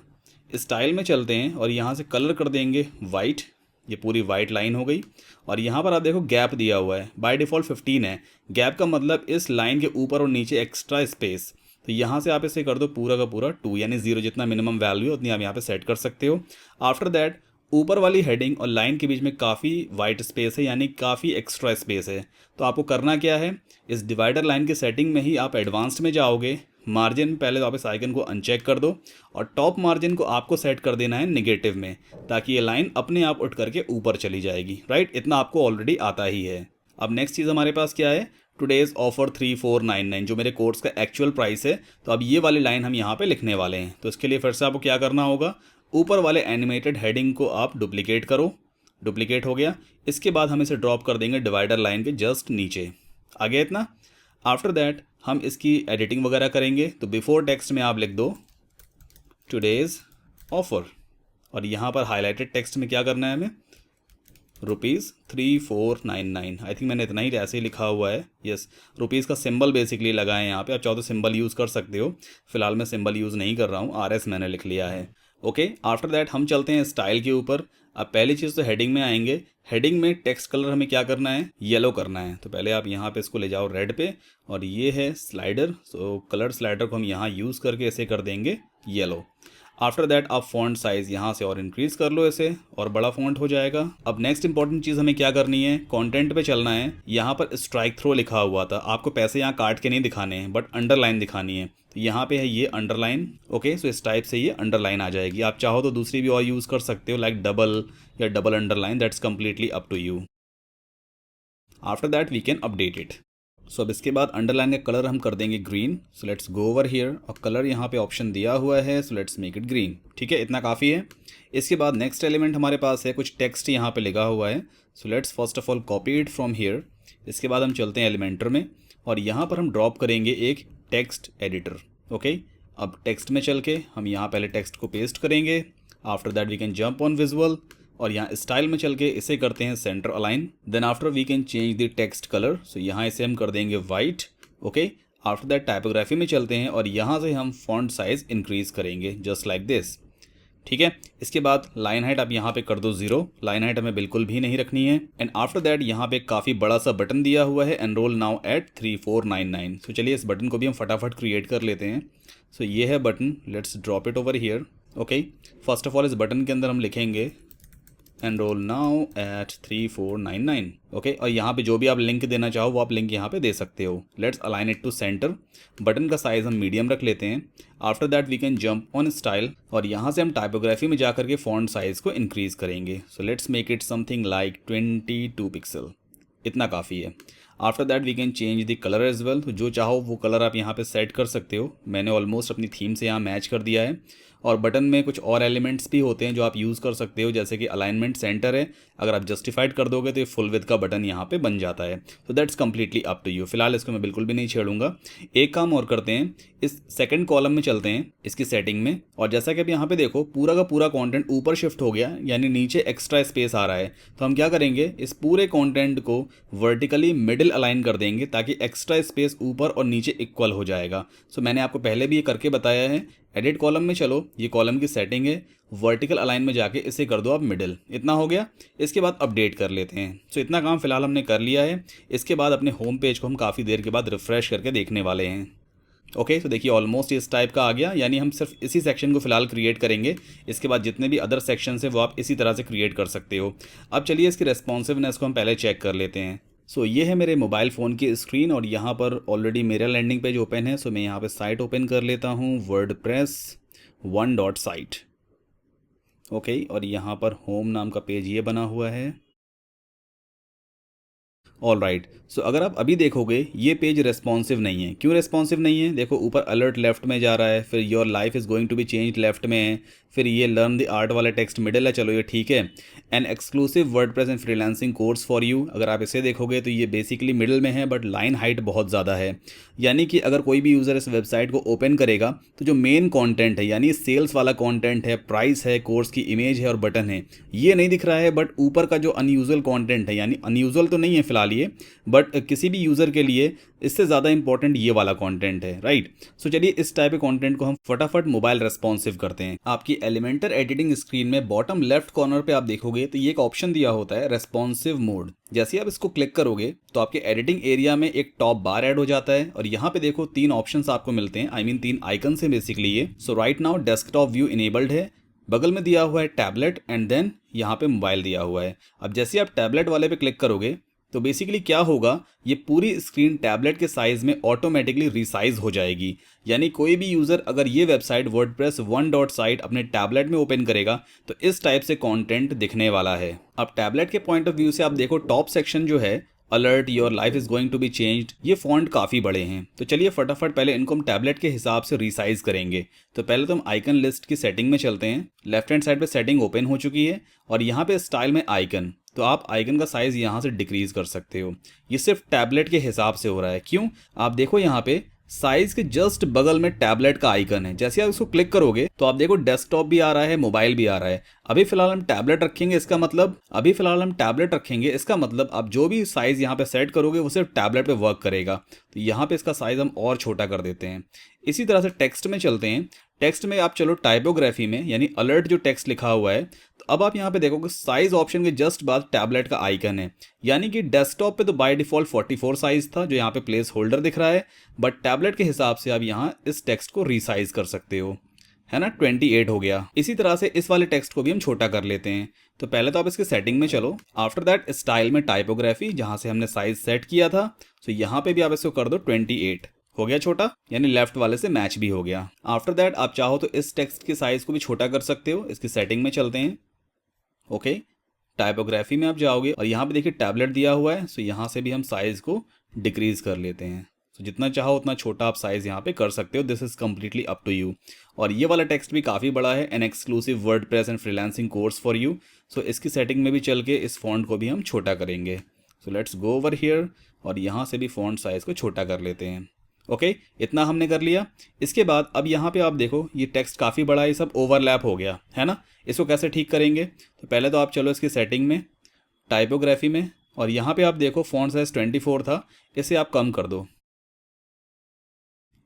स्टाइल में चलते हैं और यहाँ से कलर कर देंगे वाइट, ये पूरी वाइट लाइन हो गई। और यहाँ पर आप देखो गैप दिया हुआ है, बाय डिफ़ॉल्ट 15 है। गैप का मतलब इस लाइन के ऊपर और नीचे एक्स्ट्रा स्पेस, तो यहाँ से आप इसे कर दो पूरा का पूरा 2, यानी 0, जितना मिनिमम वैल्यू है उतनी आप यहाँ पे सेट कर सकते हो। आफ्टर दैट ऊपर वाली हेडिंग और लाइन के बीच में काफ़ी वाइट स्पेस है, यानी काफ़ी एक्स्ट्रा स्पेस है। तो आपको करना क्या है, इस डिवाइडर लाइन की सेटिंग में ही आप एडवांस्ड में जाओगे। मार्जिन में पहले तो आप इस आइकन को अनचेक कर दो और टॉप मार्जिन को आपको सेट कर देना है नेगेटिव में, ताकि ये लाइन अपने आप उठ करके ऊपर चली जाएगी। राइट, इतना आपको ऑलरेडी आता ही है। अब नेक्स्ट चीज़ हमारे पास क्या है, टुडेज़ ऑफर 3499, जो मेरे कोर्स का एक्चुअल प्राइस है। तो अब ये वाली लाइन हम यहाँ पे लिखने वाले हैं। तो इसके लिए फिर से आपको क्या करना होगा, ऊपर वाले एनिमेटेड हेडिंग को आप डुप्लीकेट करो। डुप्लीकेट हो गया। इसके बाद हम इसे ड्रॉप कर देंगे डिवाइडर लाइन के जस्ट नीचे। आ गया इतना। आफ्टर दैट हम इसकी एडिटिंग वगैरह करेंगे। तो बिफोर टेक्स्ट में आप लिख दो टुडेज़ ऑफर और यहाँ पर हाईलाइटेड टेक्स्ट में क्या करना है हमें, ₹3499। आई थिंक मैंने इतना ही ऐसे ही लिखा हुआ है। यस, रुपीज़ का सिंबल बेसिकली लगा है यहाँ पे। आप चाहो तो सिंबल यूज़ कर सकते हो, फिलहाल मैं सिंबल यूज़ नहीं कर रहा हूँ, RS मैंने लिख लिया है। ओके, आफ्टर दैट हम चलते हैं स्टाइल के ऊपर। अब पहली चीज़ तो हेडिंग में आएंगे। हेडिंग में टेक्स्ट कलर हमें क्या करना है, येलो करना है। तो पहले आप यहाँ पे इसको ले जाओ रेड पे, और ये है स्लाइडर, सो कलर स्लाइडर को हम यहाँ यूज़ करके ऐसे कर देंगे येलो। आफ्टर दैट आप फॉन्ट साइज़ यहाँ से और इंक्रीज कर लो ऐसे, और बड़ा फॉन्ट हो जाएगा। अब नेक्स्ट इंपॉर्टेंट चीज़ हमें क्या करनी है, कंटेंट पे चलना है। यहाँ पर स्ट्राइक थ्रो लिखा हुआ था, आपको पैसे यहाँ काट के नहीं दिखाने हैं बट अंडरलाइन दिखानी है। तो यहाँ पे है ये अंडरलाइन। ओके, सो इस टाइप से ये अंडरलाइन आ जाएगी। आप चाहो तो दूसरी भी और यूज़ कर सकते हो, लाइक डबल या double underline, that's completely up to you. After that we can update it. So अब इसके बाद अंडरलाइन का कलर हम कर देंगे green. So let's go over here, और कलर यहाँ पे ऑप्शन दिया हुआ है, so let's make it green. ठीक है, इतना काफ़ी है। इसके बाद नेक्स्ट एलिमेंट हमारे पास है, कुछ टेक्स्ट यहाँ पे लिखा हुआ है। So let's first of all copy it from here. इसके बाद हम चलते हैं एलिमेंटर में, और यहाँ पर हम ड्रॉप करेंगे एक टेक्स्ट एडिटर। ओके, अब टेक्स्ट में चल के हम यहाँ पहले टेक्स्ट को पेस्ट करेंगे। After that we can jump on visual, और यहाँ स्टाइल में चल के इसे करते हैं centre align. Then after we can change the text colour, so यहाँ इसे हम कर देंगे white. Okay, after that typography में चलते हैं, और यहाँ से हम फॉन्ट साइज इंक्रीज करेंगे जस्ट लाइक दिस। ठीक है, इसके बाद लाइन हाइट आप यहाँ पे कर दो 0, लाइन हाइट हमें बिल्कुल भी नहीं रखनी है। एंड आफ्टर दैट यहाँ पे काफ़ी बड़ा सा बटन दिया हुआ है, एनरोल नाउ एट 3499। सो चलिए इस बटन को भी हम फटाफट क्रिएट कर लेते हैं। सो ये है button, let's drop it over here. Okay, first of all इस बटन के अंदर हम लिखेंगे एनरोल नाउ एट 3499। ओके, और यहाँ पे जो भी आप लिंक देना चाहो वो आप लिंक यहाँ पे दे सकते हो। Let's align it to centre. Button का साइज़ हम मीडियम रख लेते हैं। After that we can jump on style, और यहाँ से हम टाइपोग्राफी में जा करके फॉन्ट साइज़ को इंक्रीज करेंगे। So let's make it something like 22 pixel, इतना काफ़ी है। After that we can change the colour as well, तो जो चाहो वो कलर आप यहाँ पे सेट कर सकते हो। मैंने ऑलमोस्ट अपनी थीम से यहाँ मैच कर दिया है। और बटन में कुछ और एलिमेंट्स भी होते हैं जो आप यूज़ कर सकते हो, जैसे कि अलाइनमेंट सेंटर है, अगर आप जस्टिफाइड कर दोगे तो ये फुल विथ का बटन यहाँ पे बन जाता है। तो that's completely up to you. फिलहाल इसको मैं बिल्कुल भी नहीं छेड़ूंगा। एक काम और करते हैं, इस सेकंड कॉलम में चलते हैं इसकी सेटिंग में, और जैसा कि अब यहाँ पे देखो पूरा का पूरा कंटेंट ऊपर शिफ्ट हो गया, यानी नीचे एक्स्ट्रा स्पेस आ रहा है। तो हम क्या करेंगे, इस पूरे कंटेंट को वर्टिकली मिडिल अलाइन कर देंगे ताकि एक्स्ट्रा स्पेस ऊपर और नीचे इक्वल हो जाएगा। सो मैंने आपको पहले भी ये करके बताया है। एडिट कॉलम में चलो, ये कॉलम की सेटिंग है, वर्टिकल अलाइन में जाके इसे कर दो आप मिडिल। इतना हो गया। इसके बाद अपडेट कर लेते हैं। सो इतना काम फिलहाल हमने कर लिया है। इसके बाद अपने होम पेज को हम काफ़ी देर के बाद रिफ्रेश करके देखने वाले हैं। ओके, तो देखिए ऑलमोस्ट इस टाइप का आ गया, यानी हम सिर्फ इसी सेक्शन को फिलहाल क्रिएट करेंगे। इसके बाद जितने भी अदर सेक्शंस हैं वो आप इसी तरह से क्रिएट कर सकते हो। अब चलिए इसकी रेस्पॉन्सिवनेस को हम पहले चेक कर लेते हैं। सो ये है मेरे मोबाइल फ़ोन की स्क्रीन, और यहाँ पर ऑलरेडी मेरा लैंडिंग पेज ओपन है। सो मैं यहाँ पे साइट ओपन कर लेता हूँ, वर्डप्रेस 1.site। ओके, और यहाँ पर होम नाम का पेज ये बना हुआ है। ऑल राइट, सो अगर आप अभी देखोगे ये पेज रेस्पॉन्सिव नहीं है। क्यों रेस्पॉन्सिव नहीं है, देखो ऊपर अलर्ट लेफ्ट में जा रहा है, फिर your life is going to be change left में है, फिर ये लर्न द आर्ट वाला टेक्स्ट मिडिल है। चलो ये ठीक है। An exclusive WordPress and freelancing course for you, अगर आप इसे देखोगे तो ये बेसिकली मिडिल में है, बट लाइन हाइट बहुत ज़्यादा है। यानी कि अगर कोई भी यूज़र इस वेबसाइट को ओपन करेगा तो जो मेन कंटेंट है, यानी सेल्स वाला कंटेंट है, प्राइस है, कोर्स की इमेज है और बटन है, ये नहीं दिख रहा है। बट ऊपर का जो अनयूजुअल कंटेंट है, यानी अनयूजुअल तो नहीं है फिलहाल ये, बट किसी भी यूज़र के लिए इससे ज़्यादा इंपॉर्टेंट ये वाला कंटेंट है, राइट। सो चलिए इस टाइप के कंटेंट को हम फटाफट मोबाइल रेस्पॉन्सिव करते हैं। आपकी एलिमेंटर एडिटिंग स्क्रीन में बॉटम लेफ्ट कॉर्नर पे आप देखोगे तो ये एक ऑप्शन दिया होता है रेस्पॉन्सिव मोड। जैसे आप इसको क्लिक करोगे तो आपके एडिटिंग एरिया में एक टॉप बार ऐड हो जाता है, और यहाँ पे देखो 3 ऑप्शंस आपको मिलते हैं, आई मीन 3 आइकन्स हैं बेसिकली ये। So right now desktop view enabled है, बगल में दिया हुआ है टैबलेट, एंड देन यहाँ पे मोबाइल दिया हुआ है। अब जैसे आप टैबलेट वाले पे क्लिक करोगे तो बेसिकली क्या होगा, ये पूरी स्क्रीन टैबलेट के साइज में ऑटोमेटिकली रिसाइज हो जाएगी। यानी कोई भी यूज़र अगर ये वेबसाइट वर्डप्रेस 1.site अपने टैबलेट में ओपन करेगा तो इस टाइप से कंटेंट दिखने वाला है। अब टैबलेट के पॉइंट ऑफ व्यू से आप देखो टॉप सेक्शन जो है, alert your life is going to be changed, ये फॉन्ट काफ़ी बड़े हैं। तो चलिए फटाफट पहले इनको हम टैबलेट के हिसाब से रिसाइज करेंगे। तो पहले तो हम आइकन लिस्ट की सेटिंग में चलते हैं। लेफ्ट हैंड साइड पे सेटिंग ओपन हो चुकी है, और यहाँ पे स्टाइल में आइकन, तो आप आइकन का साइज़ यहाँ से डिक्रीज कर सकते हो। ये सिर्फ टैबलेट के हिसाब से हो रहा है। क्यों, आप देखो यहाँ पे साइज के जस्ट बगल में टैबलेट का आइकन है। जैसे आप इसको क्लिक करोगे तो आप देखो डेस्कटॉप भी आ रहा है, मोबाइल भी आ रहा है। अभी फिलहाल हम टैबलेट रखेंगे, इसका मतलब आप जो भी साइज़ यहाँ पे सेट करोगे वो सिर्फ टैबलेट पे वर्क करेगा। तो यहाँ पे इसका साइज़ हम और छोटा कर देते हैं। इसी तरह से टेक्स्ट में चलते हैं। टेक्स्ट में आप चलो टाइपोग्राफी में, यानी अलर्ट जो टेक्स्ट लिखा हुआ है, तो अब आप यहाँ पे देखोगे साइज ऑप्शन के जस्ट बाद टैबलेट का आइकन है। यानी कि डेस्कटॉप पे तो बाय डिफॉल्ट 44 साइज था जो यहाँ पे प्लेस होल्डर दिख रहा है, बट टैबलेट के हिसाब से आप यहाँ इस टेक्स्ट को रीसाइज कर सकते हो, है ना। 28 हो गया। इसी तरह से इस वाले टेक्स्ट को भी हम छोटा कर लेते हैं। तो पहले तो आप इसके सेटिंग में चलो, आफ्टर दैट स्टाइल में टाइपोग्राफी, जहां से हमने साइज सेट किया था, तो यहाँ पे भी आप इसको कर दो 28, हो गया छोटा, यानी लेफ्ट वाले से मैच भी हो गया। आफ्टर दैट आप चाहो तो इस टेक्स्ट के साइज को भी छोटा कर सकते हो। इसकी सेटिंग में चलते हैं। ओके, टाइपोग्राफी में आप जाओगे और यहाँ पे देखिए टैबलेट दिया हुआ है, सो यहाँ से भी हम साइज को डिक्रीज कर लेते हैं। तो जितना चाहो उतना छोटा आप साइज़ यहाँ पे कर सकते हो। This is completely up to you. और ये वाला टेक्स्ट भी काफ़ी बड़ा है, an exclusive WordPress and freelancing course for you. So इसकी सेटिंग में भी चल के इस फॉन्ट को भी हम छोटा करेंगे। So let's go over here और यहाँ से भी फॉन्ट साइज़ को छोटा कर लेते हैं। ओके, इतना हमने कर लिया। इसके बाद अब यहाँ पे आप देखो ये टेक्स्ट काफ़ी बड़ा है, ये सब ओवरलैप हो गया है ना। इसको कैसे ठीक करेंगे? तो पहले तो आप चलो इसकी सेटिंग में, टाइपोग्राफी में, और यहाँ पे आप देखो फॉन्ट साइज़ 24 था, इसे आप कम कर दो।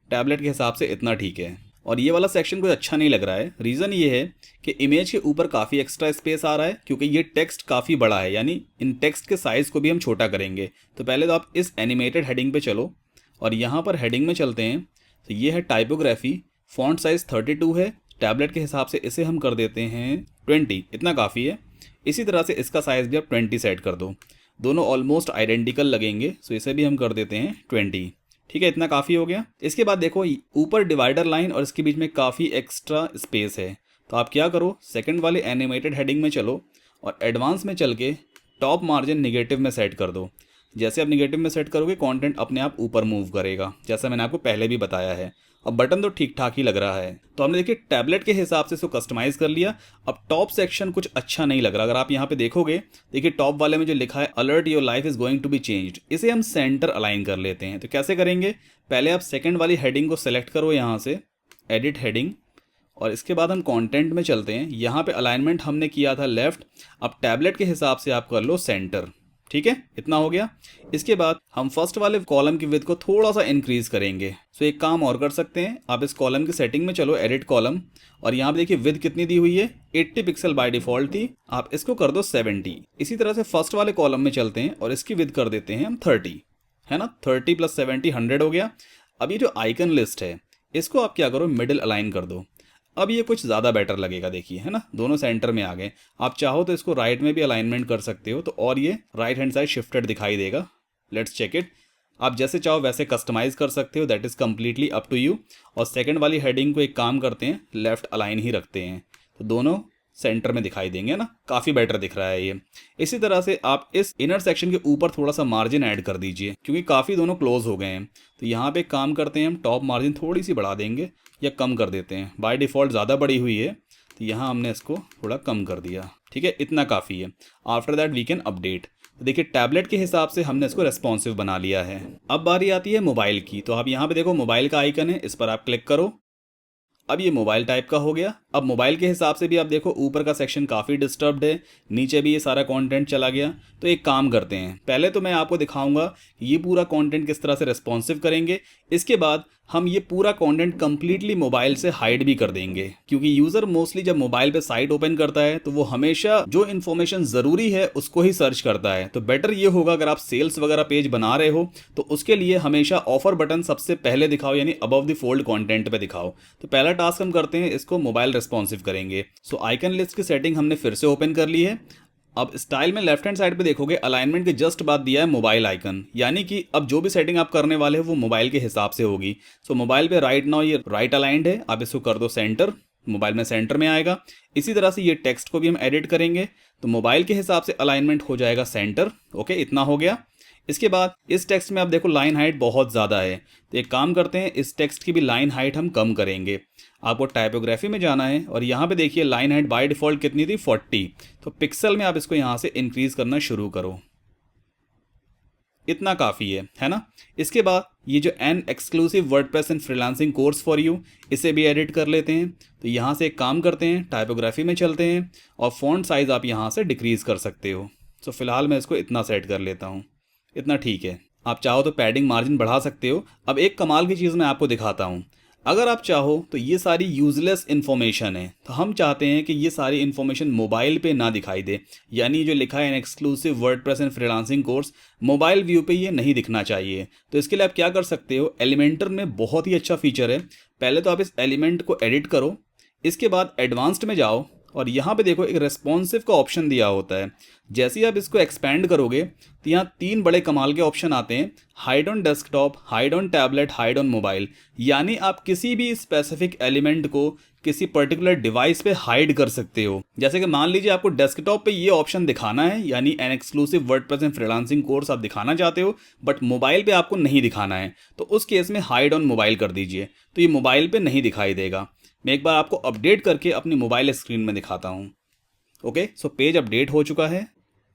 टैबलेट के हिसाब से इतना ठीक है। और ये वाला सेक्शन कुछ अच्छा नहीं लग रहा है। रीज़न ये है कि इमेज के ऊपर काफ़ी एक्स्ट्रा स्पेस आ रहा है, क्योंकि ये टेक्स्ट काफ़ी बड़ा है, यानी इन टेक्स्ट के साइज़ को भी हम छोटा करेंगे। तो पहले तो आप इस एनिमेटेड हेडिंग पे चलो और यहाँ पर हेडिंग में चलते हैं। तो ये है टाइपोग्राफी, फॉन्ट साइज़ 32 है, टैबलेट के हिसाब से इसे हम कर देते हैं 20, इतना काफ़ी है। इसी तरह से इसका साइज़ भी आप 20 सेट कर दो, दोनों ऑलमोस्ट आइडेंटिकल लगेंगे, सो इसे भी हम कर देते हैं 20। ठीक है, इतना काफ़ी हो गया। इसके बाद देखो ऊपर डिवाइडर लाइन और इसके बीच में काफ़ी एक्स्ट्रा स्पेस है। तो आप क्या करो, सेकंड वाले एनिमेटेड हेडिंग में चलो और एडवांस में चल के टॉप मार्जिन निगेटिव में सेट कर दो। जैसे आप निगेटिव में सेट करोगे कंटेंट अपने आप ऊपर मूव करेगा, जैसा मैंने आपको पहले भी बताया है। अब बटन तो ठीक ठाक ही लग रहा है। तो हमने देखिए टैबलेट के हिसाब से इसको कस्टमाइज़ कर लिया। अब टॉप सेक्शन कुछ अच्छा नहीं लग रहा। अगर आप यहाँ पे देखोगे, देखिए टॉप वाले में जो लिखा है alert your life is going to be changed, इसे हम सेंटर अलाइन कर लेते हैं। तो कैसे करेंगे? पहले आप सेकंड वाली हेडिंग को सेलेक्ट करो, यहाँ से एडिट हेडिंग, और इसके बाद हम कंटेंट में चलते हैं। यहाँ पे अलाइनमेंट हमने किया था लेफ्ट, अब टैबलेट के हिसाब से आप कर लो सेंटर। ठीक है, इतना हो गया। इसके बाद हम फर्स्ट वाले कॉलम की विड्थ को थोड़ा सा इंक्रीज करेंगे। सो एक काम और कर सकते हैं, आप इस कॉलम की सेटिंग में चलो, एडिट कॉलम, और यहाँ पे देखिए विड्थ कितनी दी हुई है, 80 पिक्सल बाय डिफॉल्ट थी, आप इसको कर दो 70। इसी तरह से फर्स्ट वाले कॉलम में चलते हैं और इसकी विड्थ कर देते हैं हम 30, है ना। 30 + 70 100 हो गया। अब ये जो आइकन लिस्ट है इसको आप क्या करो, मिडिल अलाइन कर दो। अब ये कुछ ज़्यादा बेटर लगेगा, देखिए, है ना, दोनों सेंटर में आ गए। आप चाहो तो इसको राइट में भी अलाइनमेंट कर सकते हो, तो और ये राइट हैंड साइड शिफ्टेड दिखाई देगा। Let's check it. आप जैसे चाहो वैसे कस्टमाइज़ कर सकते हो, that is completely up to you. और सेकंड वाली हेडिंग को एक काम करते हैं, लेफ्ट अलाइन ही रखते हैं, तो दोनों सेंटर में दिखाई देंगे ना, काफ़ी बेटर दिख रहा है ये। इसी तरह से आप इस इनर सेक्शन के ऊपर थोड़ा सा मार्जिन ऐड कर दीजिए, क्योंकि काफ़ी दोनों क्लोज हो गए हैं। तो यहाँ पे काम करते हैं, हम टॉप मार्जिन थोड़ी सी बढ़ा देंगे या कम कर देते हैं। बाय डिफ़ॉल्ट ज़्यादा बड़ी हुई है, तो यहाँ हमने इसको थोड़ा कम कर दिया। ठीक है, इतना काफ़ी है। After that we can update. देखिए टैबलेट के हिसाब से हमने इसको रेस्पॉन्सिव बना लिया है। अब बारी आती है मोबाइल की। तो आप यहाँ पे देखो मोबाइल का आइकन है, इस पर आप क्लिक करो। अब ये मोबाइल टाइप का हो गया। अब मोबाइल के हिसाब से भी आप देखो ऊपर का सेक्शन काफ़ी डिस्टर्ब्ड है, नीचे भी ये सारा कंटेंट चला गया। तो एक काम करते हैं, पहले तो मैं आपको दिखाऊंगा ये पूरा कंटेंट किस तरह से रेस्पॉन्सिव करेंगे। इसके बाद हम ये पूरा कंटेंट कंप्लीटली मोबाइल से हाइड भी कर देंगे, क्योंकि यूज़र मोस्टली जब मोबाइल पे साइट ओपन करता है तो वो हमेशा जो इन्फॉर्मेशन ज़रूरी है उसको ही सर्च करता है। तो बेटर ये होगा अगर आप सेल्स वगैरह पेज बना रहे हो तो उसके लिए हमेशा ऑफर बटन सबसे पहले दिखाओ, यानी अबव द फोल्ड कंटेंट पे दिखाओ। तो पहला टास्क हम करते हैं, इसको मोबाइल रेस्पॉन्सिव करेंगे। सो आइकन लिस्ट की सेटिंग हमने फिर से ओपन कर ली है। अब स्टाइल में लेफ्ट हैंड साइड पे देखोगे अलाइनमेंट के जस्ट बाद दिया है मोबाइल आइकन, यानी कि अब जो भी सेटिंग आप करने वाले हो वो मोबाइल के हिसाब से होगी। सो मोबाइल पे राइट नाउ ये राइट अलाइंड है, आप इसको कर दो सेंटर, मोबाइल में सेंटर में आएगा। इसी तरह से ये टेक्स्ट को भी हम एडिट करेंगे, तो मोबाइल के हिसाब से अलाइनमेंट हो जाएगा सेंटर। ओके, इतना हो गया। इसके बाद इस टेक्स्ट में आप देखो लाइन हाइट बहुत ज़्यादा है, तो एक काम करते हैं, इस टेक्स्ट की भी लाइन हाइट हम कम करेंगे। आपको टाइपोग्राफी में जाना है और यहाँ पे देखिए लाइन हाइट बाय डिफ़ॉल्ट कितनी थी, 40। तो पिक्सल में आप इसको यहाँ से इंक्रीज़ करना शुरू करो। इतना काफ़ी है ना। इसके बाद ये जो N exclusive WordPress and freelancing course for you, इसे भी एडिट कर लेते हैं। तो यहाँ से एक काम करते हैं, टाइपोग्राफी में चलते हैं और फॉन्ट साइज़ आप यहाँ से डिक्रीज़ कर सकते हो। सो फिलहाल मैं इसको इतना सेट कर लेता हूँ, इतना ठीक है। आप चाहो तो पैडिंग मार्जिन बढ़ा सकते हो। अब एक कमाल की चीज़ मैं आपको दिखाता हूँ। अगर आप चाहो तो ये सारी यूजलेस इन्फॉर्मेशन है, तो हम चाहते हैं कि ये सारी इन्फॉर्मेशन मोबाइल पे ना दिखाई दे, यानी जो लिखा है an exclusive WordPress and freelancing course, mobile view पे ये नहीं दिखना चाहिए। तो इसके लिए आप क्या कर सकते हो, एलिमेंटर में बहुत ही अच्छा फीचर है। पहले तो आप इस एलिमेंट को एडिट करो, इसके बाद एडवांस्ड में जाओ और यहाँ पे देखो एक रेस्पॉन्सिव का ऑप्शन दिया होता है। जैसे ही आप इसको एक्सपेंड करोगे तो यहाँ 3 बड़े कमाल के ऑप्शन आते हैं, hide on desktop, hide on tablet, hide on mobile. यानी आप किसी भी स्पेसिफिक एलिमेंट को किसी पर्टिकुलर डिवाइस पे हाइड कर सकते हो। जैसे कि मान लीजिए आपको डेस्कटॉप पे ये ऑप्शन दिखाना है, यानी N exclusive WordPress and freelancing course आप दिखाना चाहते हो, बट मोबाइल पे आपको नहीं दिखाना है, तो उस केस में हाइड ऑन मोबाइल कर दीजिए, तो ये मोबाइल पे नहीं दिखाई देगा। मैं एक बार आपको अपडेट करके अपनी मोबाइल स्क्रीन में दिखाता हूँ। ओके, सो पेज अपडेट हो चुका है।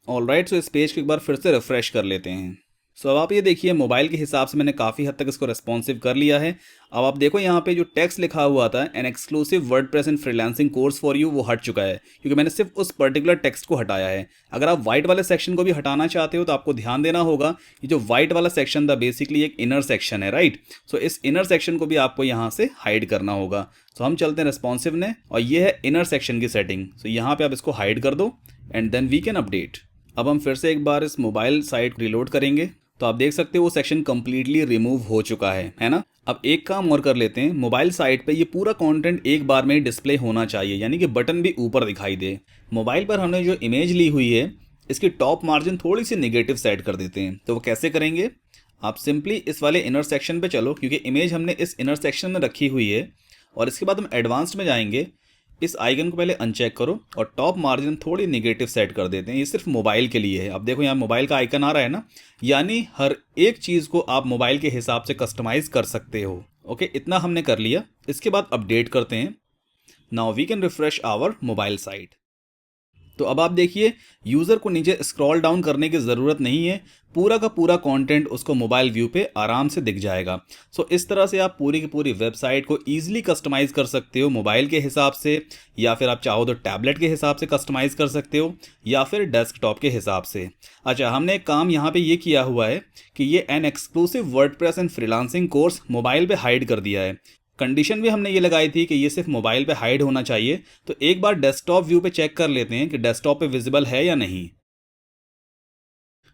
ऑलराइट, सो इस पेज को एक बार फिर से रिफ्रेश कर लेते हैं। सो अब आप ये देखिए, मोबाइल के हिसाब से मैंने काफ़ी हद तक इसको रेस्पॉन्सिव कर लिया है। अब आप देखो यहाँ पे जो टेक्स्ट लिखा हुआ था N exclusive WordPress and freelancing course for you, वो हट चुका है क्योंकि मैंने सिर्फ उस पर्टिकुलर टेक्स्ट को हटाया है। अगर आप वाइट वाले सेक्शन को भी हटाना चाहते हो तो आपको ध्यान देना होगा, ये जो वाइट वाला सेक्शन था बेसिकली एक इनर सेक्शन है, राइट। सो इस इनर सेक्शन को भी आपको यहाँ से हाइड करना होगा। सो हम चलते हैं रेस्पॉन्सिव ने, और ये है इनर सेक्शन की सेटिंग। सो यहाँ पे आप इसको हाइड कर दो and then we can update. अब हम फिर से एक बार इस मोबाइल साइट रिलोड करेंगे तो आप देख सकते हो वो सेक्शन कंप्लीटली रिमूव हो चुका है ना। अब एक काम और कर लेते हैं, मोबाइल साइट पे ये पूरा कंटेंट एक बार में डिस्प्ले होना चाहिए, यानी कि बटन भी ऊपर दिखाई दे। मोबाइल पर हमने जो इमेज ली हुई है इसकी टॉप मार्जिन थोड़ी सी नेगेटिव सेट कर देते हैं। तो वो कैसे करेंगे, आप सिंपली इस वाले इनर सेक्शन पे चलो, क्योंकि इमेज हमने इस इनर सेक्शन में रखी हुई है, और इसके बाद हम एडवांस्ड में जाएंगे। इस आइकन को पहले अनचेक करो और टॉप मार्जिन थोड़ी निगेटिव सेट कर देते हैं। ये सिर्फ मोबाइल के लिए है। अब देखो यहाँ मोबाइल का आइकन आ रहा है ना, यानी हर एक चीज़ को आप मोबाइल के हिसाब से कस्टमाइज कर सकते हो। ओके, इतना हमने कर लिया। इसके बाद अपडेट करते हैं। Now we can refresh our mobile site. तो अब आप देखिए, यूज़र को नीचे स्क्रॉल डाउन करने की ज़रूरत नहीं है, पूरा का पूरा कंटेंट उसको मोबाइल व्यू पे आराम से दिख जाएगा। सो इस तरह से आप पूरी की पूरी वेबसाइट को ईजिली कस्टमाइज़ कर सकते हो मोबाइल के हिसाब से, या फिर आप चाहो तो टैबलेट के हिसाब से कस्टमाइज़ कर सकते हो, या फिर डेस्कटॉप के हिसाब से। अच्छा, हमने एक काम यहाँ पे ये किया हुआ है कि ये N exclusive WordPress and freelancing course mobile पे हाइड कर दिया है। कंडीशन भी हमने ये लगाई थी कि ये सिर्फ मोबाइल पे हाइड होना चाहिए। तो एक बार डेस्कटॉप व्यू पे चेक कर लेते हैं कि डेस्कटॉप पे विजिबल है या नहीं।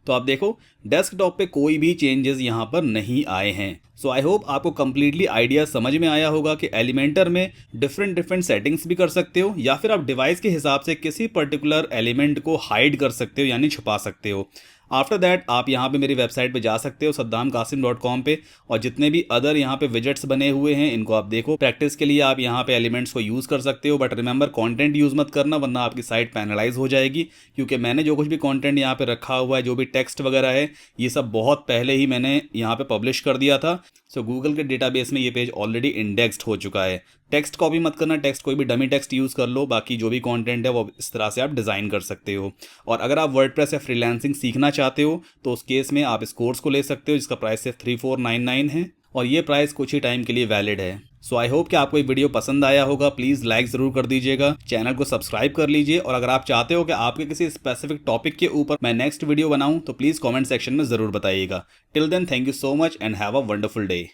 तो आप देखो, डेस्कटॉप पे कोई भी चेंजेस यहाँ पर नहीं आए हैं। सो आई होप आपको कंप्लीटली आइडिया समझ में आया होगा कि एलिमेंटर में डिफरेंट सेटिंग्स भी कर सकते हो, या फिर आप डिवाइस के हिसाब से किसी पर्टिकुलर एलिमेंट को हाइड कर सकते हो, यानी छुपा सकते हो। आफ्टर दैट आप यहाँ पे मेरी वेबसाइट पे जा सकते हो saddamkasim.com पे, और जितने भी अदर यहाँ पे विजेट्स बने हुए हैं इनको आप देखो। प्रैक्टिस के लिए आप यहाँ पे एलिमेंट्स को यूज़ कर सकते हो, बट रिमेंबर कंटेंट यूज़ मत करना, वरना आपकी साइट पैनलाइज हो जाएगी। क्योंकि मैंने जो कुछ भी कंटेंट यहाँ पे रखा हुआ है, जो भी टेक्स्ट वगैरह है, ये सब बहुत पहले ही मैंने यहाँ पे पब्लिश कर दिया था। सो गूगल के डेटाबेस में ये पेज ऑलरेडी इंडेक्स्ड हो चुका है। टेक्स्ट कॉपी मत करना, टेक्स्ट कोई भी डमी टेक्स्ट यूज़ कर लो, बाकी जो भी कंटेंट है वो इस तरह से आप डिज़ाइन कर सकते हो। और अगर आप वर्डप्रेस या फ्रीलांसिंग सीखना चाहते हो तो उस केस में आप इस कोर्स को ले सकते हो, जिसका प्राइस सिर्फ 3499 है, और ये प्राइस कुछ ही टाइम के लिए वैलिड है। सो आई होप कि आपको ये वीडियो पसंद आया होगा। प्लीज़ लाइक ज़रूर कर दीजिएगा, चैनल को सब्सक्राइब कर लीजिए, और अगर आप चाहते हो कि आपके किसी स्पेसिफिक टॉपिक के ऊपर मैं नेक्स्ट वीडियो बनाऊं तो प्लीज़ कमेंट सेक्शन में ज़रूर बताइएगा। Till then, thank you so much and have a wonderful day.